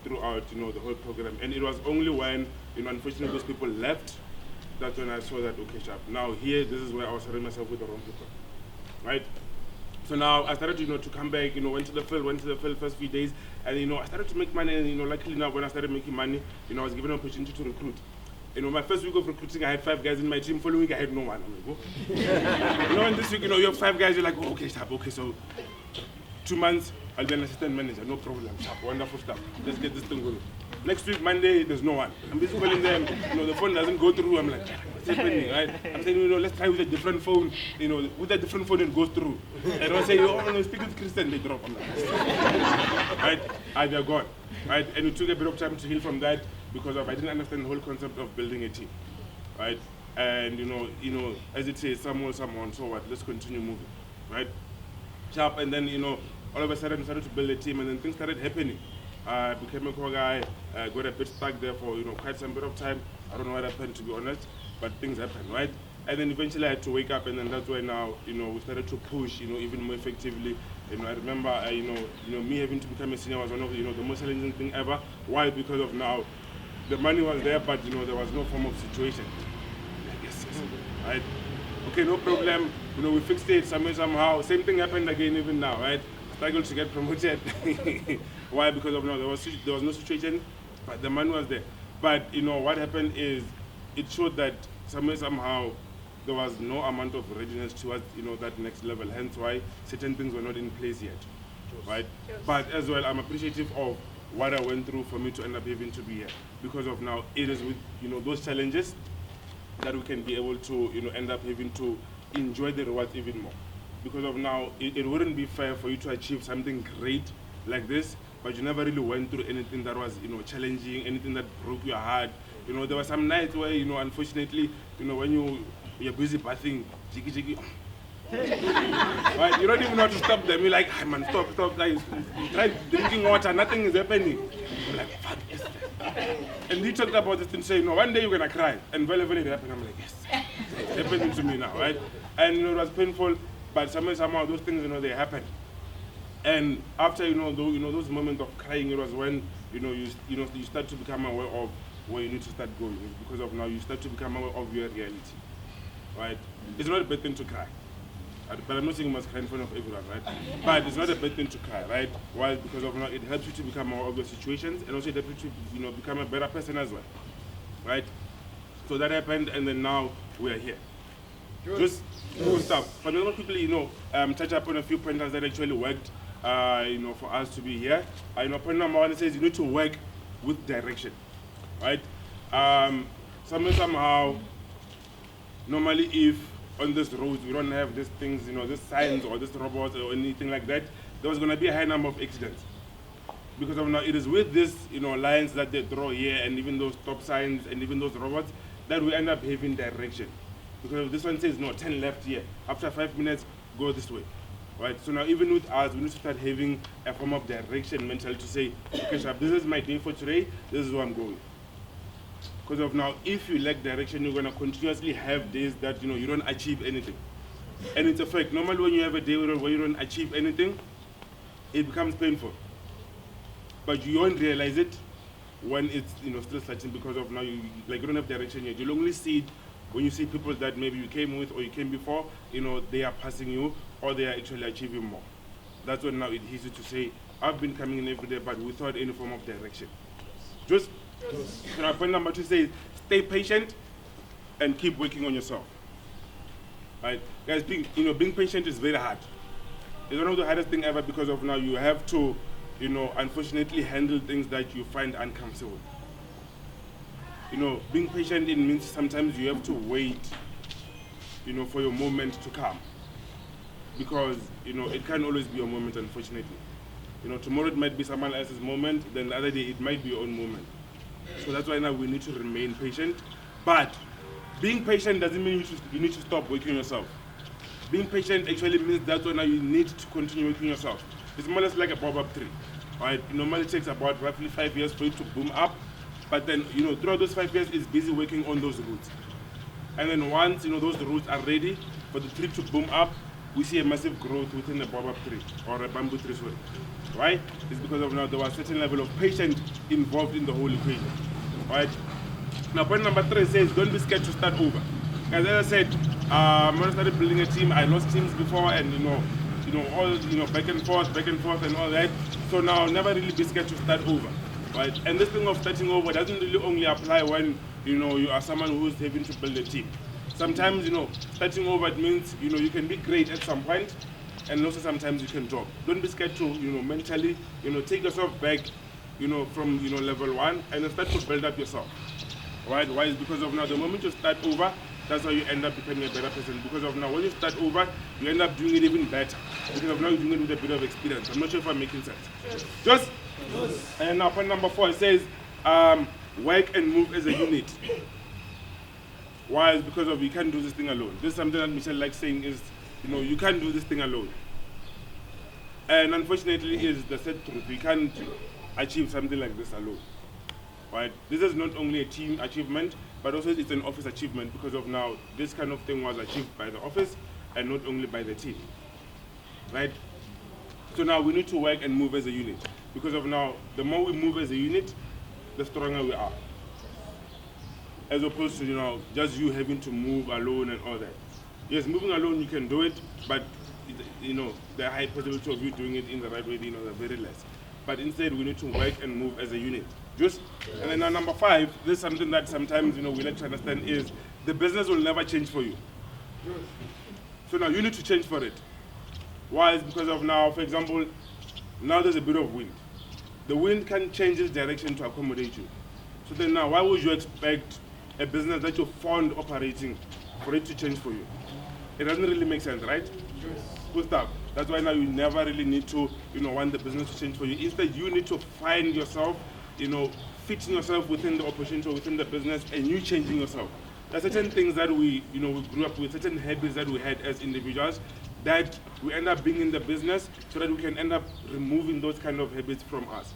[SPEAKER 5] throughout, the whole program. And it was only when, unfortunately those people left, that's when I saw that, okay, sharp. Now here, this is where I was surrounding myself with the wrong people. Right? So now I started, to come back, went to the field first few days, and, I started to make money, and, luckily now when I started making money, I was given an opportunity to recruit. My first week of recruiting, I had 5 guys in my team. Following week, I had no one. I'm like, oh. And this week, you have 5 guys, you're like, oh, okay, sharp, okay, so 2 months, I'll be an assistant manager, no problem, sharp, wonderful stuff. Let's get this thing going. Next week, Monday, there's no one. I'm busy calling them, the phone doesn't go through. I'm like, what's happening, right? I'm saying, let's try with a different phone. With a different phone, it goes through. And I say, speak with Cristian, they drop. I'm like, right? They're gone, right? And it took a bit of time to heal from that because I didn't understand the whole concept of building a team, right? And, as it says, someone, so what? Let's continue moving, right? Sharp, and then, all of a sudden, I started to build a team, and then things started happening. I became a core guy, got a bit stuck there for quite some bit of time. I don't know what happened, to be honest, but things happened, right? And then eventually I had to wake up, and then that's why now we started to push even more effectively. I remember me having to become a senior was one of the most challenging thing ever. Why? Because of now the money was there, but there was no form of situation. Yes, right? Okay, no problem. We fixed it somehow. Same thing happened again even now, right? Struggled to get promoted. Why? Because of there was no situation, but the money was there. But what happened is it showed that somehow there was no amount of readiness towards that next level. Hence why certain things were not in place yet, right? But as well, I'm appreciative of what I went through for me to end up having to be here, because of now it is with those challenges that we can be able to end up having to enjoy the rewards even more. Because of now it wouldn't be fair for you to achieve something great like this, but you never really went through anything that was challenging, anything that broke your heart. There were some nights where unfortunately when you're busy bathing, jiggy right, you don't even know how to stop them. You're like, hey man, stop, guys. You try drinking water, nothing is happening. You're like, fuck, yes. And he talked about this and said, one day you're gonna cry. And very it happened. I'm like, yes, it's happening to me now, right? And it was painful, but somehow those things, they happen. And after those moments of crying, it was when you start to become aware of where you need to start going. It's because of now you start to become aware of your reality, right? It's not a bad thing to cry, but I'm not saying you must cry in front of everyone, right? But it's not a bad thing to cry, right? Why? Because of now it helps you to become aware of your situations, and also it helps you to become a better person as well, right? So that happened, and then now we are here. Just cool stuff. But I'm going to quickly touch up on a few pointers that actually worked for us to be here. Point number one, it says you need to work with direction, right? Somehow, normally if on this road we don't have these things, these signs or these robots or anything like that, there was going to be a high number of accidents. Because of now, it is with these lines that they draw here, and even those stop signs and even those robots, that we end up having direction. Because this one says, no, 10 left here. After 5 minutes, go this way. Right? So now even with us, we need to start having a form of direction mentally to say, okay, Shab, this is my day for today, this is where I'm going. Because of now, if you lack direction, you're going to continuously have days that you don't achieve anything. And it's a fact. Normally when you have a day where you don't achieve anything, it becomes painful. But you don't realize it when it's still starting, because of now you don't have direction yet. You'll only see it when you see people that maybe you came with or you came before, they are passing you or they are actually achieving more. That's when now it hits you to say, I've been coming in every day but without any form of direction. Just point number two says, stay patient and keep working on yourself. Right? Guys, being patient is very hard. It's one of the hardest thing ever, because of now you have to, unfortunately handle things that you find uncomfortable. Being patient, it means sometimes you have to wait, for your moment to come. Because, it can't always be your moment, unfortunately. Tomorrow it might be someone else's moment, then the other day it might be your own moment. So that's why now we need to remain patient. But being patient doesn't mean you need to stop working on yourself. Being patient actually means that's why now you need to continue working on yourself. It's more or less like a baobab tree. Right? It normally takes about roughly 5 years for it to boom up. But then, throughout those 5 years, it's busy working on those roots. And then once, those roots are ready for the tree to boom up, we see a massive growth within the baobab tree, or a bamboo tree, sorry. Right? It's because of now there was a certain level of patience involved in the whole equation. Right? Now, point number 3 says, don't be scared to start over. As I said, when I started building a team, I lost teams before, and all back and forth and all that. So now, never really be scared to start over. Right? And this thing of starting over doesn't really only apply when you are someone who's having to build a team. Sometimes starting over, it means you can be great at some point, and also sometimes you can drop. Don't be scared to mentally take yourself back from level 1 and then start to build up yourself. Right? Why? Is because of now the moment you start over, that's how you end up becoming a better person. Because of now when you start over, you end up doing it even better. Because of now you're doing it with a bit of experience. I'm not sure if I'm making sense. Just and now point number 4, it says work and move as a unit. Why? Is because of you can't do this thing alone. This is something that Michelle likes saying is, you can't do this thing alone. And unfortunately, it is the sad truth. You can't achieve something like this alone. Right? This is not only a team achievement, but also it's an office achievement, because of now this kind of thing was achieved by the office and not only by the team. Right? So now we need to work and move as a unit. Because of now, the more we move as a unit, the stronger we are. As opposed to, just you having to move alone and all that. Yes, moving alone you can do it, but the high possibility of you doing it in the right way, are very less. But instead we need to work and move as a unit. Just, and then now number 5, this is something that sometimes, we like to understand is the business will never change for you. So now you need to change for it. Why? It's because of now, for example, now there's a bit of wind. The wind can change its direction to accommodate you. So then now, why would you expect a business that you're fond operating for it to change for you? It doesn't really make sense, right? Good stuff. That's why now you never really need to, want the business to change for you. Instead, you need to find yourself, fitting yourself within the opportunity or within the business, and you changing yourself. There are certain things that we grew up with, certain habits that we had as individuals that we end up being in the business so that we can end up removing those kind of habits from us.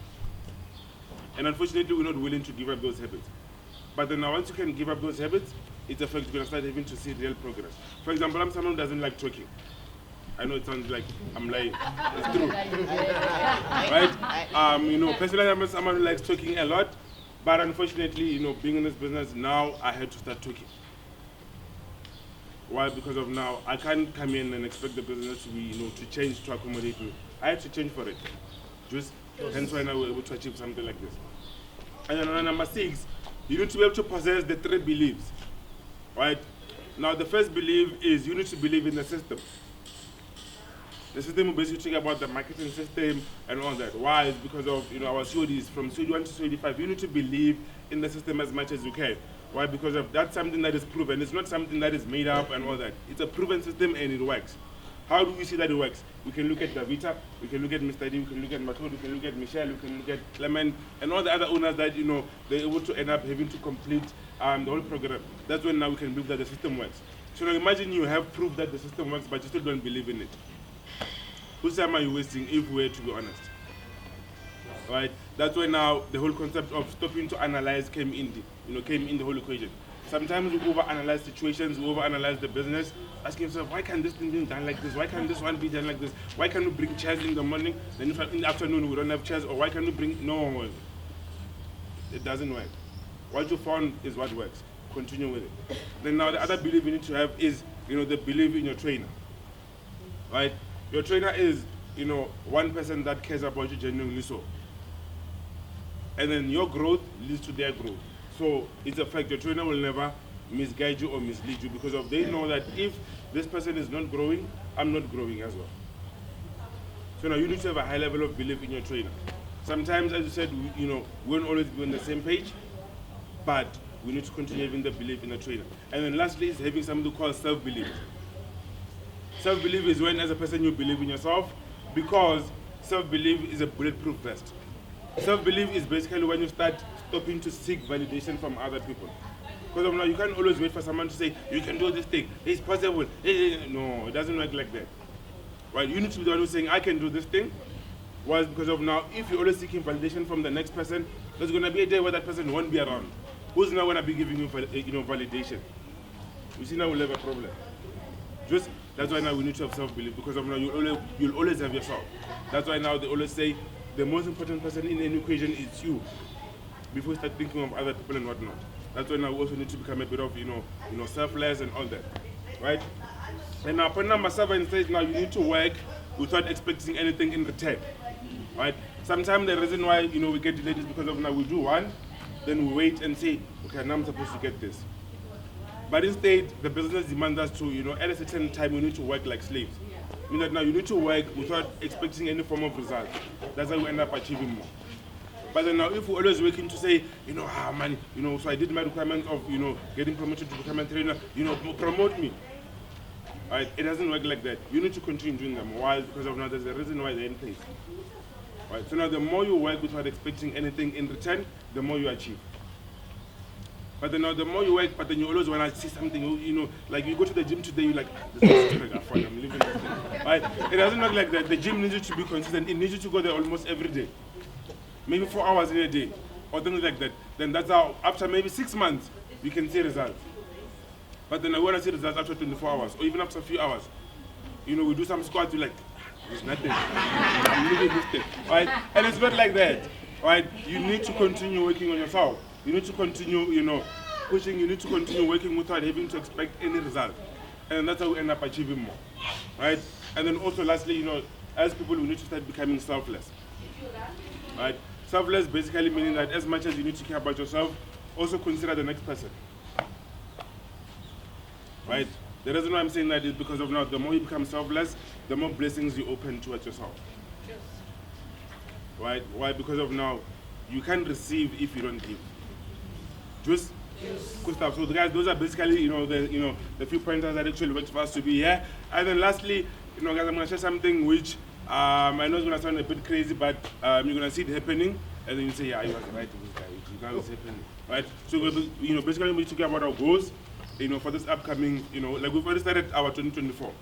[SPEAKER 5] And unfortunately, we're not willing to give up those habits. But then now once you can give up those habits, it's a fact you're going to start having to see real progress. For example, I'm someone who doesn't like talking. I know it sounds like I'm lying. It's true. Right? Personally, I'm someone who likes talking a lot. But unfortunately, being in this business, now I had to start talking. Why? Because of now, I can't come in and expect the business to be, to change to accommodate me. I had to change for it. Hence why now we're able to achieve something like this. And then number 6, you need to be able to possess the 3 beliefs. Right? Now the first belief is you need to believe in the system. The system will basically talk about the marketing system and all that. Why? It's because of our CODs from COD 1 to COD 5. You need to believe in the system as much as you can. Why? Because of that's something that is proven. It's not something that is made up and all that. It's a proven system and it works. How do we see that it works? We can look at Davita, we can look at Mr. D, we can look at Matud, we can look at Michelle, we can look at Clement, and all the other owners that they're able to end up having to complete the whole program. That's when now we can believe that the system works. So now imagine you have proof that the system works, but you still don't believe in it. Whose time are you wasting if we're to be honest? Right? That's why now the whole concept of stopping to analyze came in the whole equation. Sometimes we overanalyze situations, we overanalyze the business, asking yourself, why can't this thing be done like this? Why can't this one be done like this? Why can't we bring chairs in the morning, then in the afternoon we don't have chairs? Or why can't we bring... No, it doesn't work. What you found is what works. Continue with it. Then now the other belief you need to have is, the belief in your trainer. Right? Your trainer is, one person that cares about you genuinely so. And then your growth leads to their growth. So it's a fact your trainer will never misguide you or mislead you because they know that if this person is not growing, I'm not growing as well. So now you need to have a high level of belief in your trainer. Sometimes, as you said, we won't always be on the same page, but we need to continue having the belief in the trainer. And then lastly is having something called self-belief. Self-belief is when as a person you believe in yourself because self-belief is a bulletproof vest. Self-belief is basically when you start stopping to seek validation from other people. Because now you can't always wait for someone to say, you can do this thing, it's possible. No, it doesn't work like that. Right? You need to be the one who's saying, I can do this thing. Why? Because of now, if you're always seeking validation from the next person, there's going to be a day where that person won't be around. Who's now going to be giving you validation? You see, now we'll have a problem. That's why now we need to have self-belief because of now you'll always have yourself. That's why now they always say, the most important person in any equation is you before you start thinking of other people and whatnot. That's why now we also need to become a bit of, selfless and all that, right? And now point number 7 says now you need to work without expecting anything in return, right? Sometimes the reason why, we get delayed is because of now we do one, then we wait and say, okay, now I'm supposed to get this. But instead, the business demands us to, at a certain time, we need to work like slaves. Meaning that now you need to work without expecting any form of result. That's how we end up achieving more. But then now if we're always working to say, so I did my requirements of, getting promoted to become a trainer, promote me. Right? It doesn't work like that. You need to continue doing them. Why? Because of now there's a reason why they're in place. Right? So now the more you work without expecting anything in return, the more you achieve. But then now the more you work, but then you always want to see something, like you go to the gym today, you're like, this is I'm living this thing. Right? It doesn't look like that. The gym needs you to be consistent. It needs you to go there almost every day. Maybe 4 hours in a day, or things like that. Then that's how, after maybe 6 months, you can see results. But then I want to see results after 24 hours, or even after a few hours. We do some squats, you're like, there's nothing. I'm living this thing. Right? And it's not like that. Right? You need to continue working on yourself. You need to continue, pushing. You need to continue working without having to expect any result. And that's how we end up achieving more. Right? And then also lastly, as people, we need to start becoming selfless. Right? Selfless basically meaning that as much as you need to care about yourself, also consider the next person. Right? The reason why I'm saying that is because of now, the more you become selfless, the more blessings you open towards yourself. Yes. Right? Why? Because of now, you can't receive if you don't give. Just good stuff. So guys, those are basically the few pointers that actually works for us to be here. And then lastly, guys, I'm gonna share something which I know it's gonna sound a bit crazy, but you're gonna see it happening, and then you say, yeah, you was right with this guy. You know, it's happening, right? So basically we're talking about our goals. For this upcoming, like we've already started our 2024.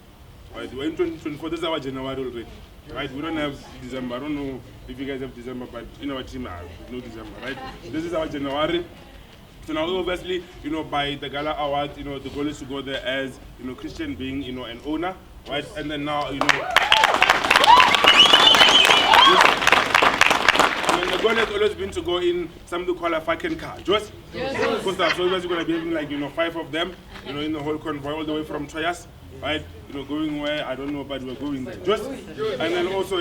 [SPEAKER 5] Right? We're in 2024. This is our January already. Right? We don't have December. I don't know if you guys have December, but in our team, no December. Right? This is our January. So now, obviously, by the Gala Award, the goal is to go there as, Cristian being, an owner, right? And then now, and the goal has always been to go in something called a fucking car. Just? Yes. So obviously going to be having like, 5 of them, in the whole convoy all the way from Troyas, right? Going where, I don't know, but we're going there. Just? And then also,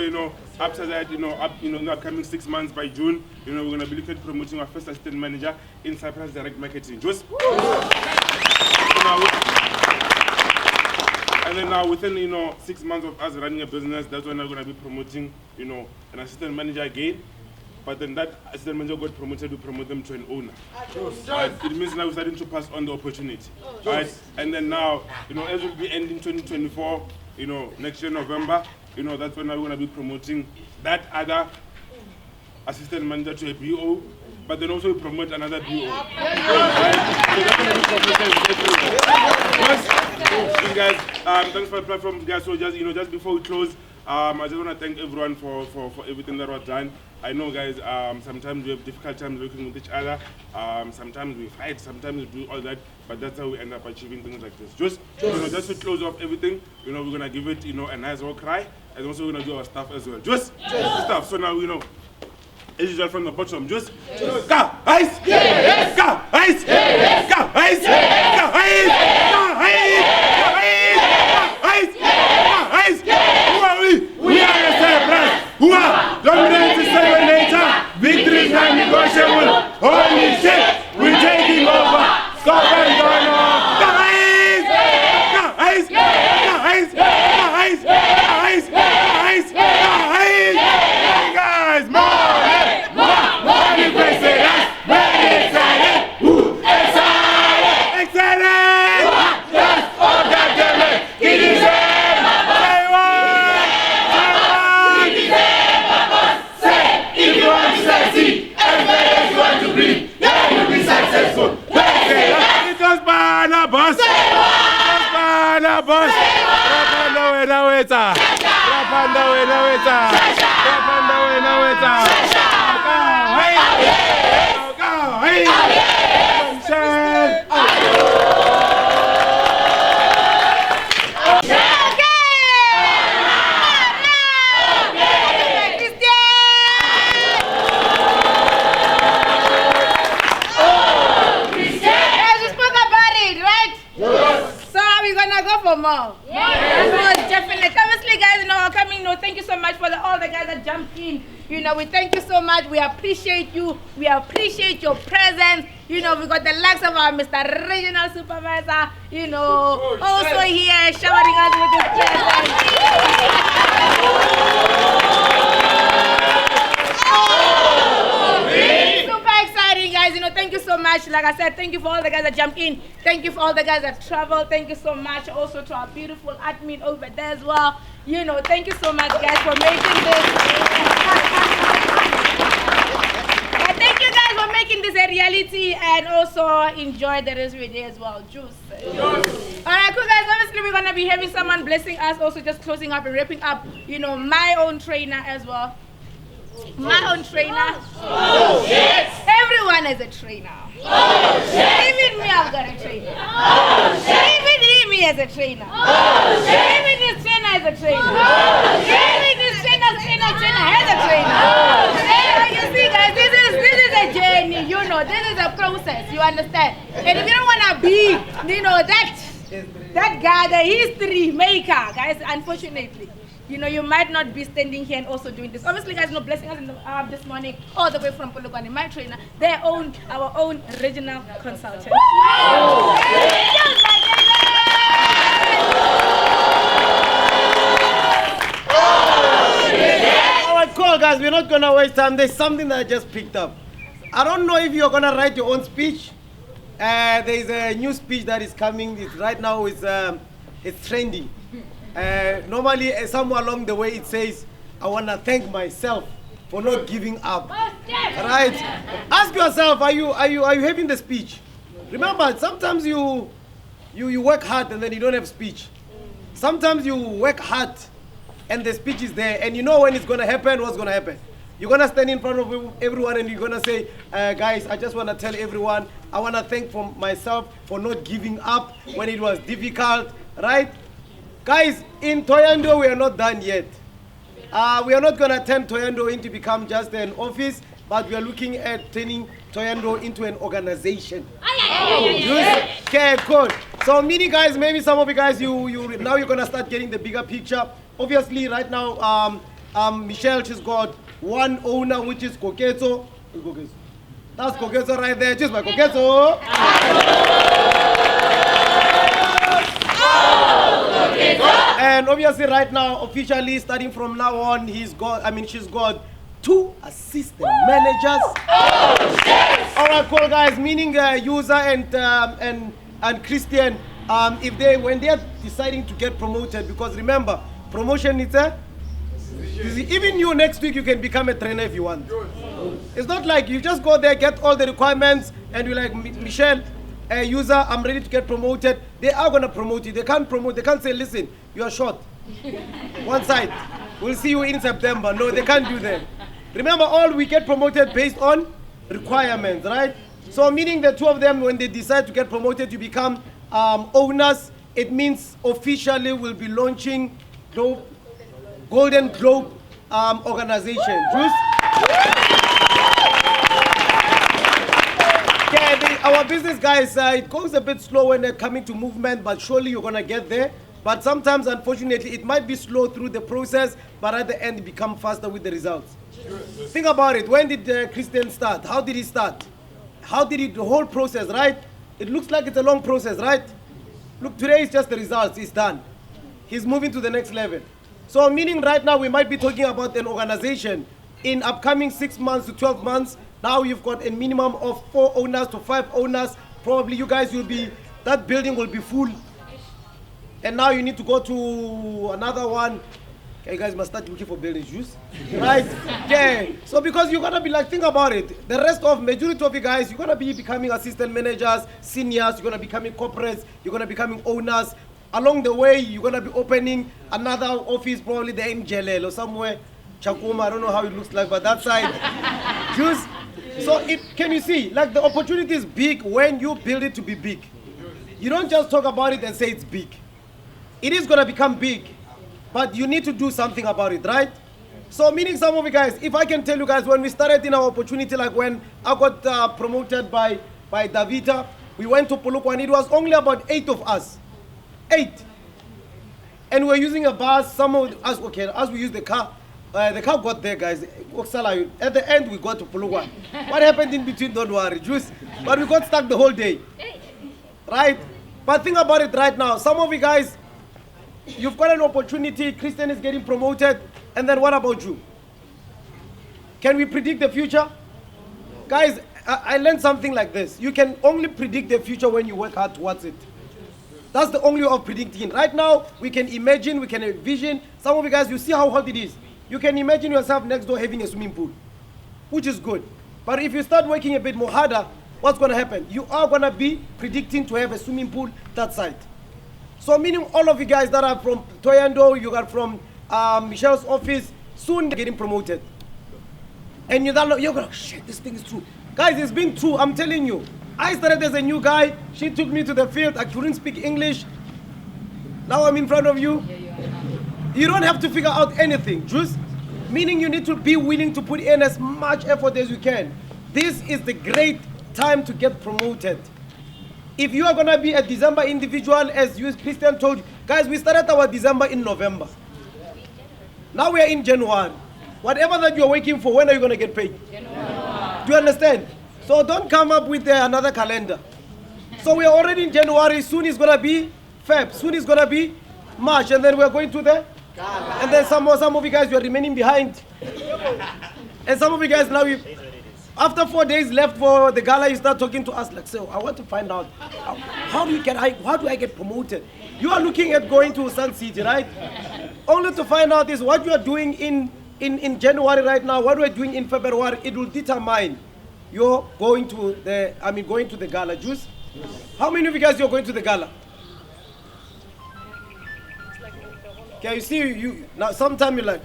[SPEAKER 5] after that, in the upcoming 6 months by June, we're going to be looking at promoting our first assistant manager in Cyprus Direct Marketing. Just? And then now within, 6 months of us running a business, that's when we're going to be promoting, an assistant manager again. But then that assistant manager got promoted, we promote them to an owner. Right? It means now we're starting to pass on the opportunity. Right? And then now, as we'll be ending 2024, next year November, that's when we're going to be promoting that other assistant manager to a BO, but then also we promote another BO. Right? So guys, thanks for the platform, guys. So just before we close, I just want to thank everyone for everything that was done. I know, guys, sometimes we have difficult times working with each other. Sometimes we fight, sometimes we do all that, but that's how we end up achieving things like this. Just to close off everything, we're going to give it, a nice old cry, and also we're going to do our stuff as well. Just stuff. So now, as usual from the bottom, just ka ice, yes, ka ice, yes, ka ice, yes, ka ice, ka ice, ka ice, ka ice, ka ice. Who are we? We are the Cyprus. Who are? Dominance is second nature. Victory is non-negotiable. Holy shit, we're taking over. Scotland Ghana. Ka ice, ka ice, ka ice, ka ice, ka ice, ka ice, ka ice. Guys, more.
[SPEAKER 2] Thank you so much for all the guys that jumped in. We thank you so much. We appreciate you. We appreciate your presence. We got the likes of our Mr. Regional Supervisor, also here showering us with his presence. Super exciting, guys. Thank you so much. Like I said, thank you for all the guys that jumped in. Thank you for all the guys that traveled. Thank you so much also to our beautiful admin over there as well. Thank you so much, guys, for making this. Thank you guys for making this a reality, and also enjoy the rest of your day as well. Juice. Alright, cool, guys. Obviously, we're going to be having someone blessing us, also just closing up and wrapping up, my own trainer as well. My own trainer. Oh, shit. Everyone is a trainer. Oh, shit. Even me, I've got a trainer. Oh, shit. Even him is a trainer. Oh, shit. Even his trainer is a trainer. Oh, shit. Even his trainer's trainer has a trainer. Oh, shit. You see, guys, this is a journey. This is a process. You understand? And if you don't want to be, that guy, the history maker, guys, unfortunately. you know, you might not be standing here and also doing this. Obviously, guys, blessing us in the, this morning, all the way from Polokwane, my trainer, our own regional consultant.
[SPEAKER 3] All right, cool, guys. We're not gonna waste time. There's something that I just picked up. I don't know if you're gonna write your own speech. There's a new speech that is coming. Right now, it's trending. Normally, somewhere along the way, it says, "I wanna thank myself for not giving up." Right? Ask yourself, are you having the speech? Remember, sometimes you work hard and then you don't have speech. Sometimes you work hard and the speech is there, and you know when it's gonna happen. What's gonna happen? You're gonna stand in front of everyone and you're gonna say, guys, I just wanna tell everyone, I wanna thank myself for not giving up when it was difficult, right? Guys, in Toyando, we are not done yet. We are not gonna turn Toyando into become just an office, but we are looking at turning Toyando into an organization. Okay, cool. So meaning, guys, maybe some of you guys, now you're gonna start getting the bigger picture. Obviously, right now, Michelle, she's got one owner, which is Koketso. That's Koketso right there. Just my Koketso. And obviously, right now, officially, starting from now on, she's got 2 assistant managers. All right, cool, guys. Meaning, user and Cristian, when they are deciding to get promoted, because remember, promotion is even you next week you can become a trainer if you want. It's not like you just go there, get all the requirements, and you're like, Michelle, user, I'm ready to get promoted. They are gonna promote you. They can't promote. They can't say, listen, you are short. One side. We'll see you in September. No, they can't do that. Remember, all we get promoted based on requirements, right? So meaning the 2 of them, when they decide to get promoted to become owners, it means officially we'll be launching Golden Globe organization. Okay, our business guys, it goes a bit slow when they're coming to movement, but surely you're gonna get there. But sometimes, unfortunately, it might be slow through the process, but at the end, it become faster with the results. Think about it. When did Cristian start? How did he start? How did the whole process, right? It looks like it's a long process, right? Look, today is just the results. It's done. He's moving to the next level. So meaning right now we might be talking about an organization in upcoming 6 months to 12 months. Now you've got a minimum of 4 owners to 5 owners. Probably you guys that building will be full. And now you need to go to another one. Okay, you guys must start looking for building juice. Right? Yeah. So because you're gonna be like, think about it. The majority of you guys, you're gonna be becoming assistant managers, seniors, you're gonna be becoming corporates, you're gonna be becoming owners. Along the way, you're gonna be opening another office, probably there in Jelel or somewhere. Chakuma, I don't know how it looks like, but that side. Juice. So can you see? Like the opportunity is big when you build it to be big. You don't just talk about it and say it's big. It is gonna become big, but you need to do something about it, right? So meaning some of you guys, if I can tell you guys, when we started in our opportunity, like when I got promoted by Davita, we went to Polokwane, it was only about 8 of us. 8. And we're using a bus, some of us, okay, as we use the car got there, guys. At the end, we got to Polokwane. What happened in between, don't worry, juice. But we got stuck the whole day, right? But think about it right now. Some of you guys, you've got an opportunity, Cristian is getting promoted, and then what about you? Can we predict the future? Guys, I learned something like this. You can only predict the future when you work hard towards it. That's the only way of predicting. Right now, we can imagine, we can envision. Some of you guys, you see how hot it is. You can imagine yourself next door having a swimming pool, which is good. But if you start working a bit more harder, what's going to happen? You are going to be predicting to have a swimming pool that side. So meaning all of you guys that are from Toyando, you are from Michelle's office, soon getting promoted. And you're going, shit, this thing is true. Guys, it's been true, I'm telling you. I started as a new guy. She took me to the field. I couldn't speak English. Now I'm in front of you. You don't have to figure out anything. Just meaning you need to be willing to put in as much effort as you can. This is the great time to get promoted. If you are going to be a December individual, as Cristian told you, guys, we started our December in November. Now we are in January. Whatever that you're working for, when are you going to get paid? January. Do you understand? So don't come up with another calendar. So we are already in January. Soon it's going to be Feb. Soon it's going to be March. And then we are going to the Gala. And then some of you guys, you are remaining behind. And some of you guys now, after 4 days left for the Gala, you start talking to us like, so I want to find out, how do I get promoted? You are looking at going to Sun City, right? Only to find out is what you are doing in January right now, what we are doing in February, it will determine you're going to the Gala. Juice? How many of you guys are going to the Gala? Okay, you see, now sometimes you're like,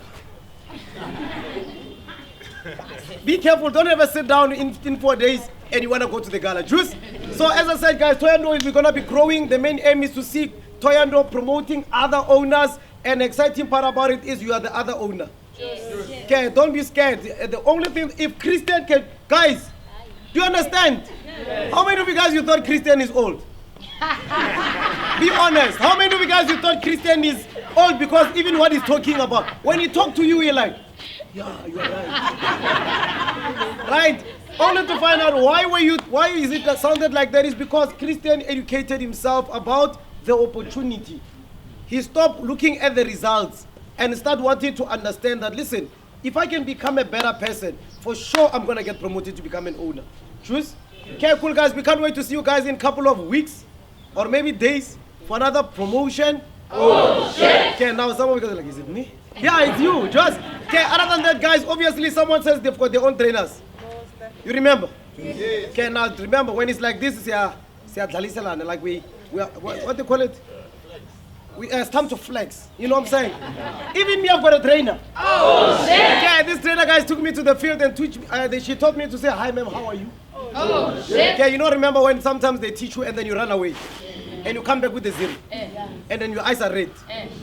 [SPEAKER 3] be careful, don't ever sit down in 4 days and you want to go to the Gala. Juice? So as I said, guys, Toyando is going to be growing. The main aim is to see Toyando promoting other owners, and exciting part about it is you are the other owner. Okay, don't be scared. The only thing, if Cristian can, guys, do you understand? How many of you guys you thought Cristian is old? Be honest. How many of you guys you thought Cristian is old because even what he's talking about, when he talk to you, you're like, yeah, you're right. Right? Only to find out why is it that sounded like that is because Cristian educated himself about the opportunity. He stopped looking at the results and started wanting to understand that, listen, if I can become a better person, for sure I'm going to get promoted to become an owner. Choose? Okay, cool guys, we can't wait to see you guys in a couple of weeks or maybe days for another promotion. Oh shit! Okay, now some of you guys are like, is it me? Yeah, it's you. Just, okay, other than that, guys, obviously someone says they've got their own trainers. You remember? Yes. Okay, now remember when it's like this, like we are, what they call it? It's time to flex. You know what I'm saying? Even me, I've got a trainer. Oh shit! Okay, this trainer guys took me to the field and she taught me to say, hi ma'am, how are you? Oh shit! Okay, you know, remember when sometimes they teach you and then you run away. And you come back with a 0. And then your eyes are red.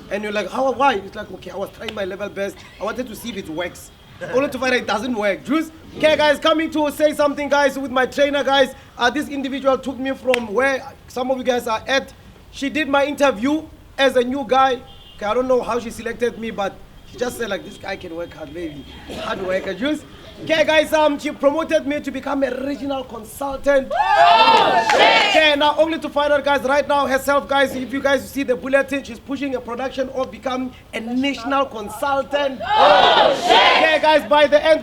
[SPEAKER 3] And you're like, why? It's like, okay, I was trying my level best. I wanted to see if it works. Only to find out it doesn't work. Juice? Okay, guys, coming to say something, guys, with my trainer, guys. This individual took me from where some of you guys are at. She did my interview as a new guy. Okay, I don't know how she selected me, but she just said, like, this guy can work hard, baby. Hard worker, Juice? Okay, guys, she promoted me to become a regional consultant. Oh, shit! Okay, now only to find out, guys, right now herself, guys, if you guys see the bulletin, she's pushing a production of becoming a national consultant. Oh, shit! Okay, guys,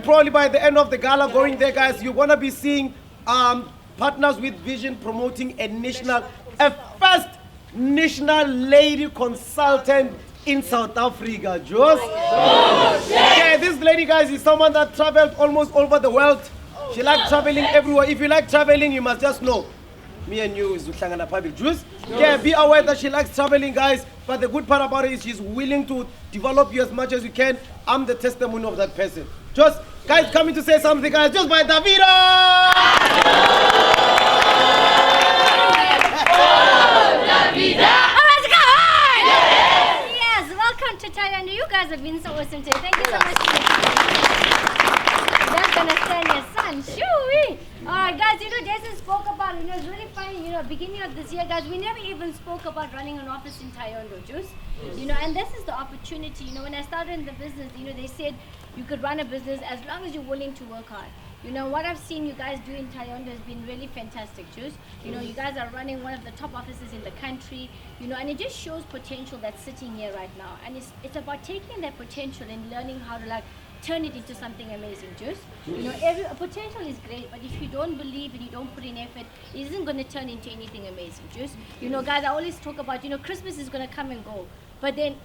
[SPEAKER 3] probably by the end of the gala going there, guys, you're gonna be seeing partners with vision promoting a first national lady consultant in South Africa, Joss. Okay, this lady, guys, is someone that traveled almost over the world. She likes traveling everywhere. If you like traveling, you must just know. Me and you is Utlangana public juice. Okay, be aware that she likes traveling, guys. But the good part about it is she's willing to develop you as much as you can. I'm the testimony of that person. Just, guys, coming to say something, guys, just by Davida! Oh, Davida!
[SPEAKER 1] Welcome to Thailand. You guys have been so awesome today. Thank you so much. That's gonna stand your sun. Shoo-wee. Alright guys, Jason spoke about, it's really funny, beginning of this year, guys, we never even spoke about running an office in Thailand, Juice. And this is the opportunity. When I started in the business, they said you could run a business as long as you're willing to work hard. What I've seen you guys do in Thailand has been really fantastic, Juice. You guys are running one of the top offices in the country, and it just shows potential that's sitting here right now. And it's about taking that potential and learning how to turn it into something amazing, Juice. Every potential is great, but if you don't believe and you don't put in effort, it isn't going to turn into anything amazing, Juice. Guys, I always talk about, Christmas is going to come and go. But then,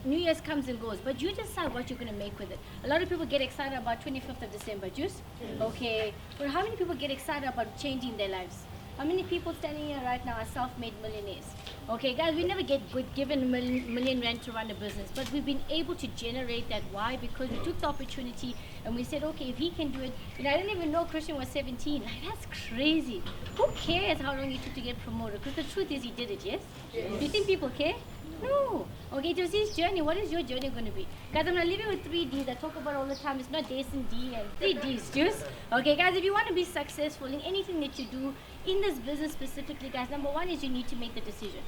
[SPEAKER 1] New Year's comes and goes. But you decide what you're going to make with it. A lot of people get excited about 25th of December, Juice. Okay. But how many people get excited about changing their lives? How many people standing here right now are self-made millionaires? Okay, guys, we never get given million rand to run a business. But we've been able to generate that. Why? Because we took the opportunity and we said, okay, if he can do it. I didn't even know Cristian was 17. That's crazy. Who cares how long it took to get promoted? Because the truth is he did it, yes? Do you think people care? No. Okay, it was his journey. What is your journey going to be? Guys, I'm going to leave you with 3 Ds I talk about all the time. It's not Jason D and 3 Ds, Juice. Okay, guys, if you want to be successful in anything that you do, in this business specifically, guys, number 1 is you need to make the decision.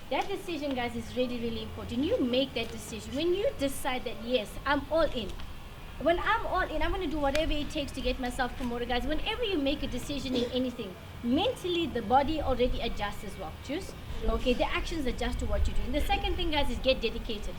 [SPEAKER 1] That decision, guys, is really, really important. You make that decision. When you decide that, yes, I'm all in. When I'm all in, I'm going to do whatever it takes to get myself promoted, guys. Whenever you make a decision in anything, mentally, the body already adjusts as well. Choose. Okay, the actions adjust to what you do. And the second thing, guys, is get dedicated.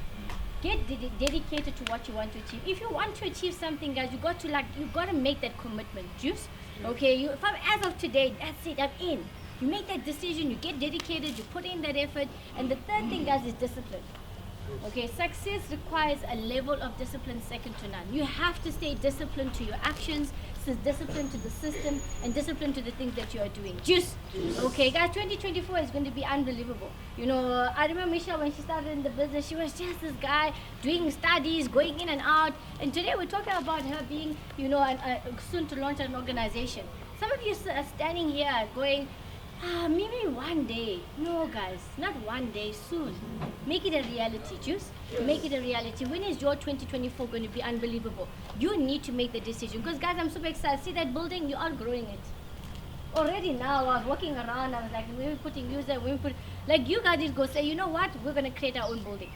[SPEAKER 1] Get dedicated to what you want to achieve. If you want to achieve something, guys, you got to make that commitment. Juice. Okay, as of today, that's it, I'm in. You make that decision, you get dedicated, you put in that effort. And the third thing, guys, is discipline. Okay, success requires a level of discipline second to none. You have to stay disciplined to your actions, disciplined to the system, and disciplined to the things that you are doing. Just okay, guys. 2024 is going to be unbelievable. You know, I remember Michelle when she started in the business. She was just this guy doing studies, going in and out. And today we're talking about her being, you know, soon to launch an organization. Some of you are standing here going, maybe one day. No, guys, not one day, soon. Make it a reality, Juice. Make it a reality. When is your 2024 going to be unbelievable? You need to make the decision. Because, guys, I'm super excited. See that building? You're outgrowing it. Already now, I was walking around. I was like, we're putting user, like, you guys did go say, you know what? We're going to create our own building.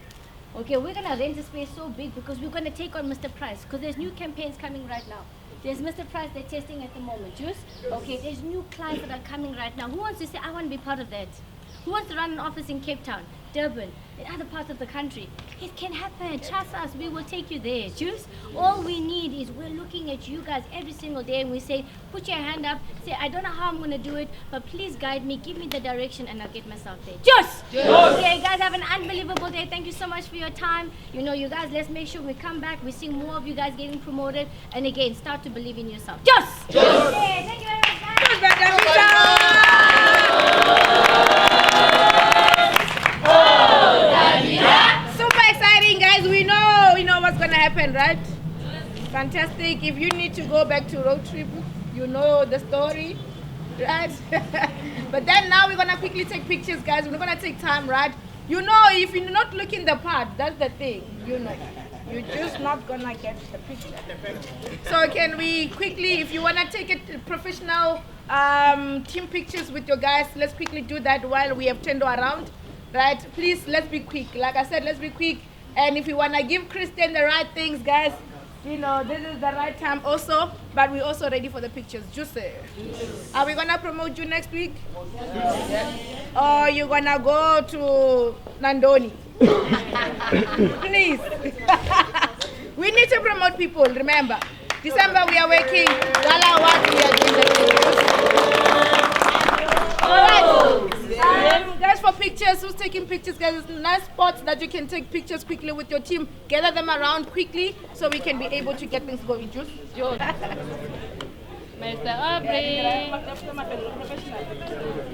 [SPEAKER 1] Okay, we're going to rent a space so big because we're going to take on Mr. Price. Because there's new campaigns coming right now. There's Mr. Price they're testing at the moment, Juice. Okay, there's new clients that are coming right now. Who wants to say, I want to be part of that? Who wants to run an office in Cape Town, Durban, in other parts of the country? It can happen. Trust us, we will take you there, Juice. All we need is we're looking at you guys every single day and we say, put your hand up, say, I don't know how I'm going to do it, but please guide me, give me the direction, and I'll get myself there. Juice! Okay, guys, have an unbelievable day. Thank you so much for your time. You know, you guys, let's make sure we come back, we see more of you guys getting promoted, and again, start to believe in yourself. Juice! Okay, thank you very much, guys.
[SPEAKER 2] Super exciting, guys. We know what's gonna happen, right? Fantastic. If you need to go back to road trip, you know the story, right? But then now we're gonna quickly take pictures, guys. We're not gonna take time, right? You know, if you're not looking the part, that's the thing. You know, you're just not gonna get the picture. So can we quickly, if you wanna take it professional team pictures with your guys, let's quickly do that while we have Tendo around. Right, please, let's be quick. Like I said, let's be quick. And if you want to give Cristian the right things, guys, you know, this is the right time also. But we're also ready for the pictures. Just are we going to promote you next week? Or you going to go to Nandoni? Please. We need to promote people, remember. December we are working. Gala what we are doing the all right. Guys, for pictures, who's taking pictures? Guys, there's nice spots that you can take pictures quickly with your team. Gather them around quickly so we can be able to get things going. Juice.
[SPEAKER 6] Mr. Aubrey.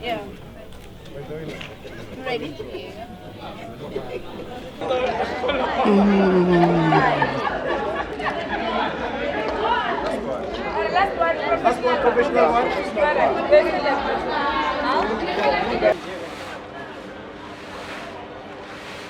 [SPEAKER 2] Yeah. Ready? Last one, professional one.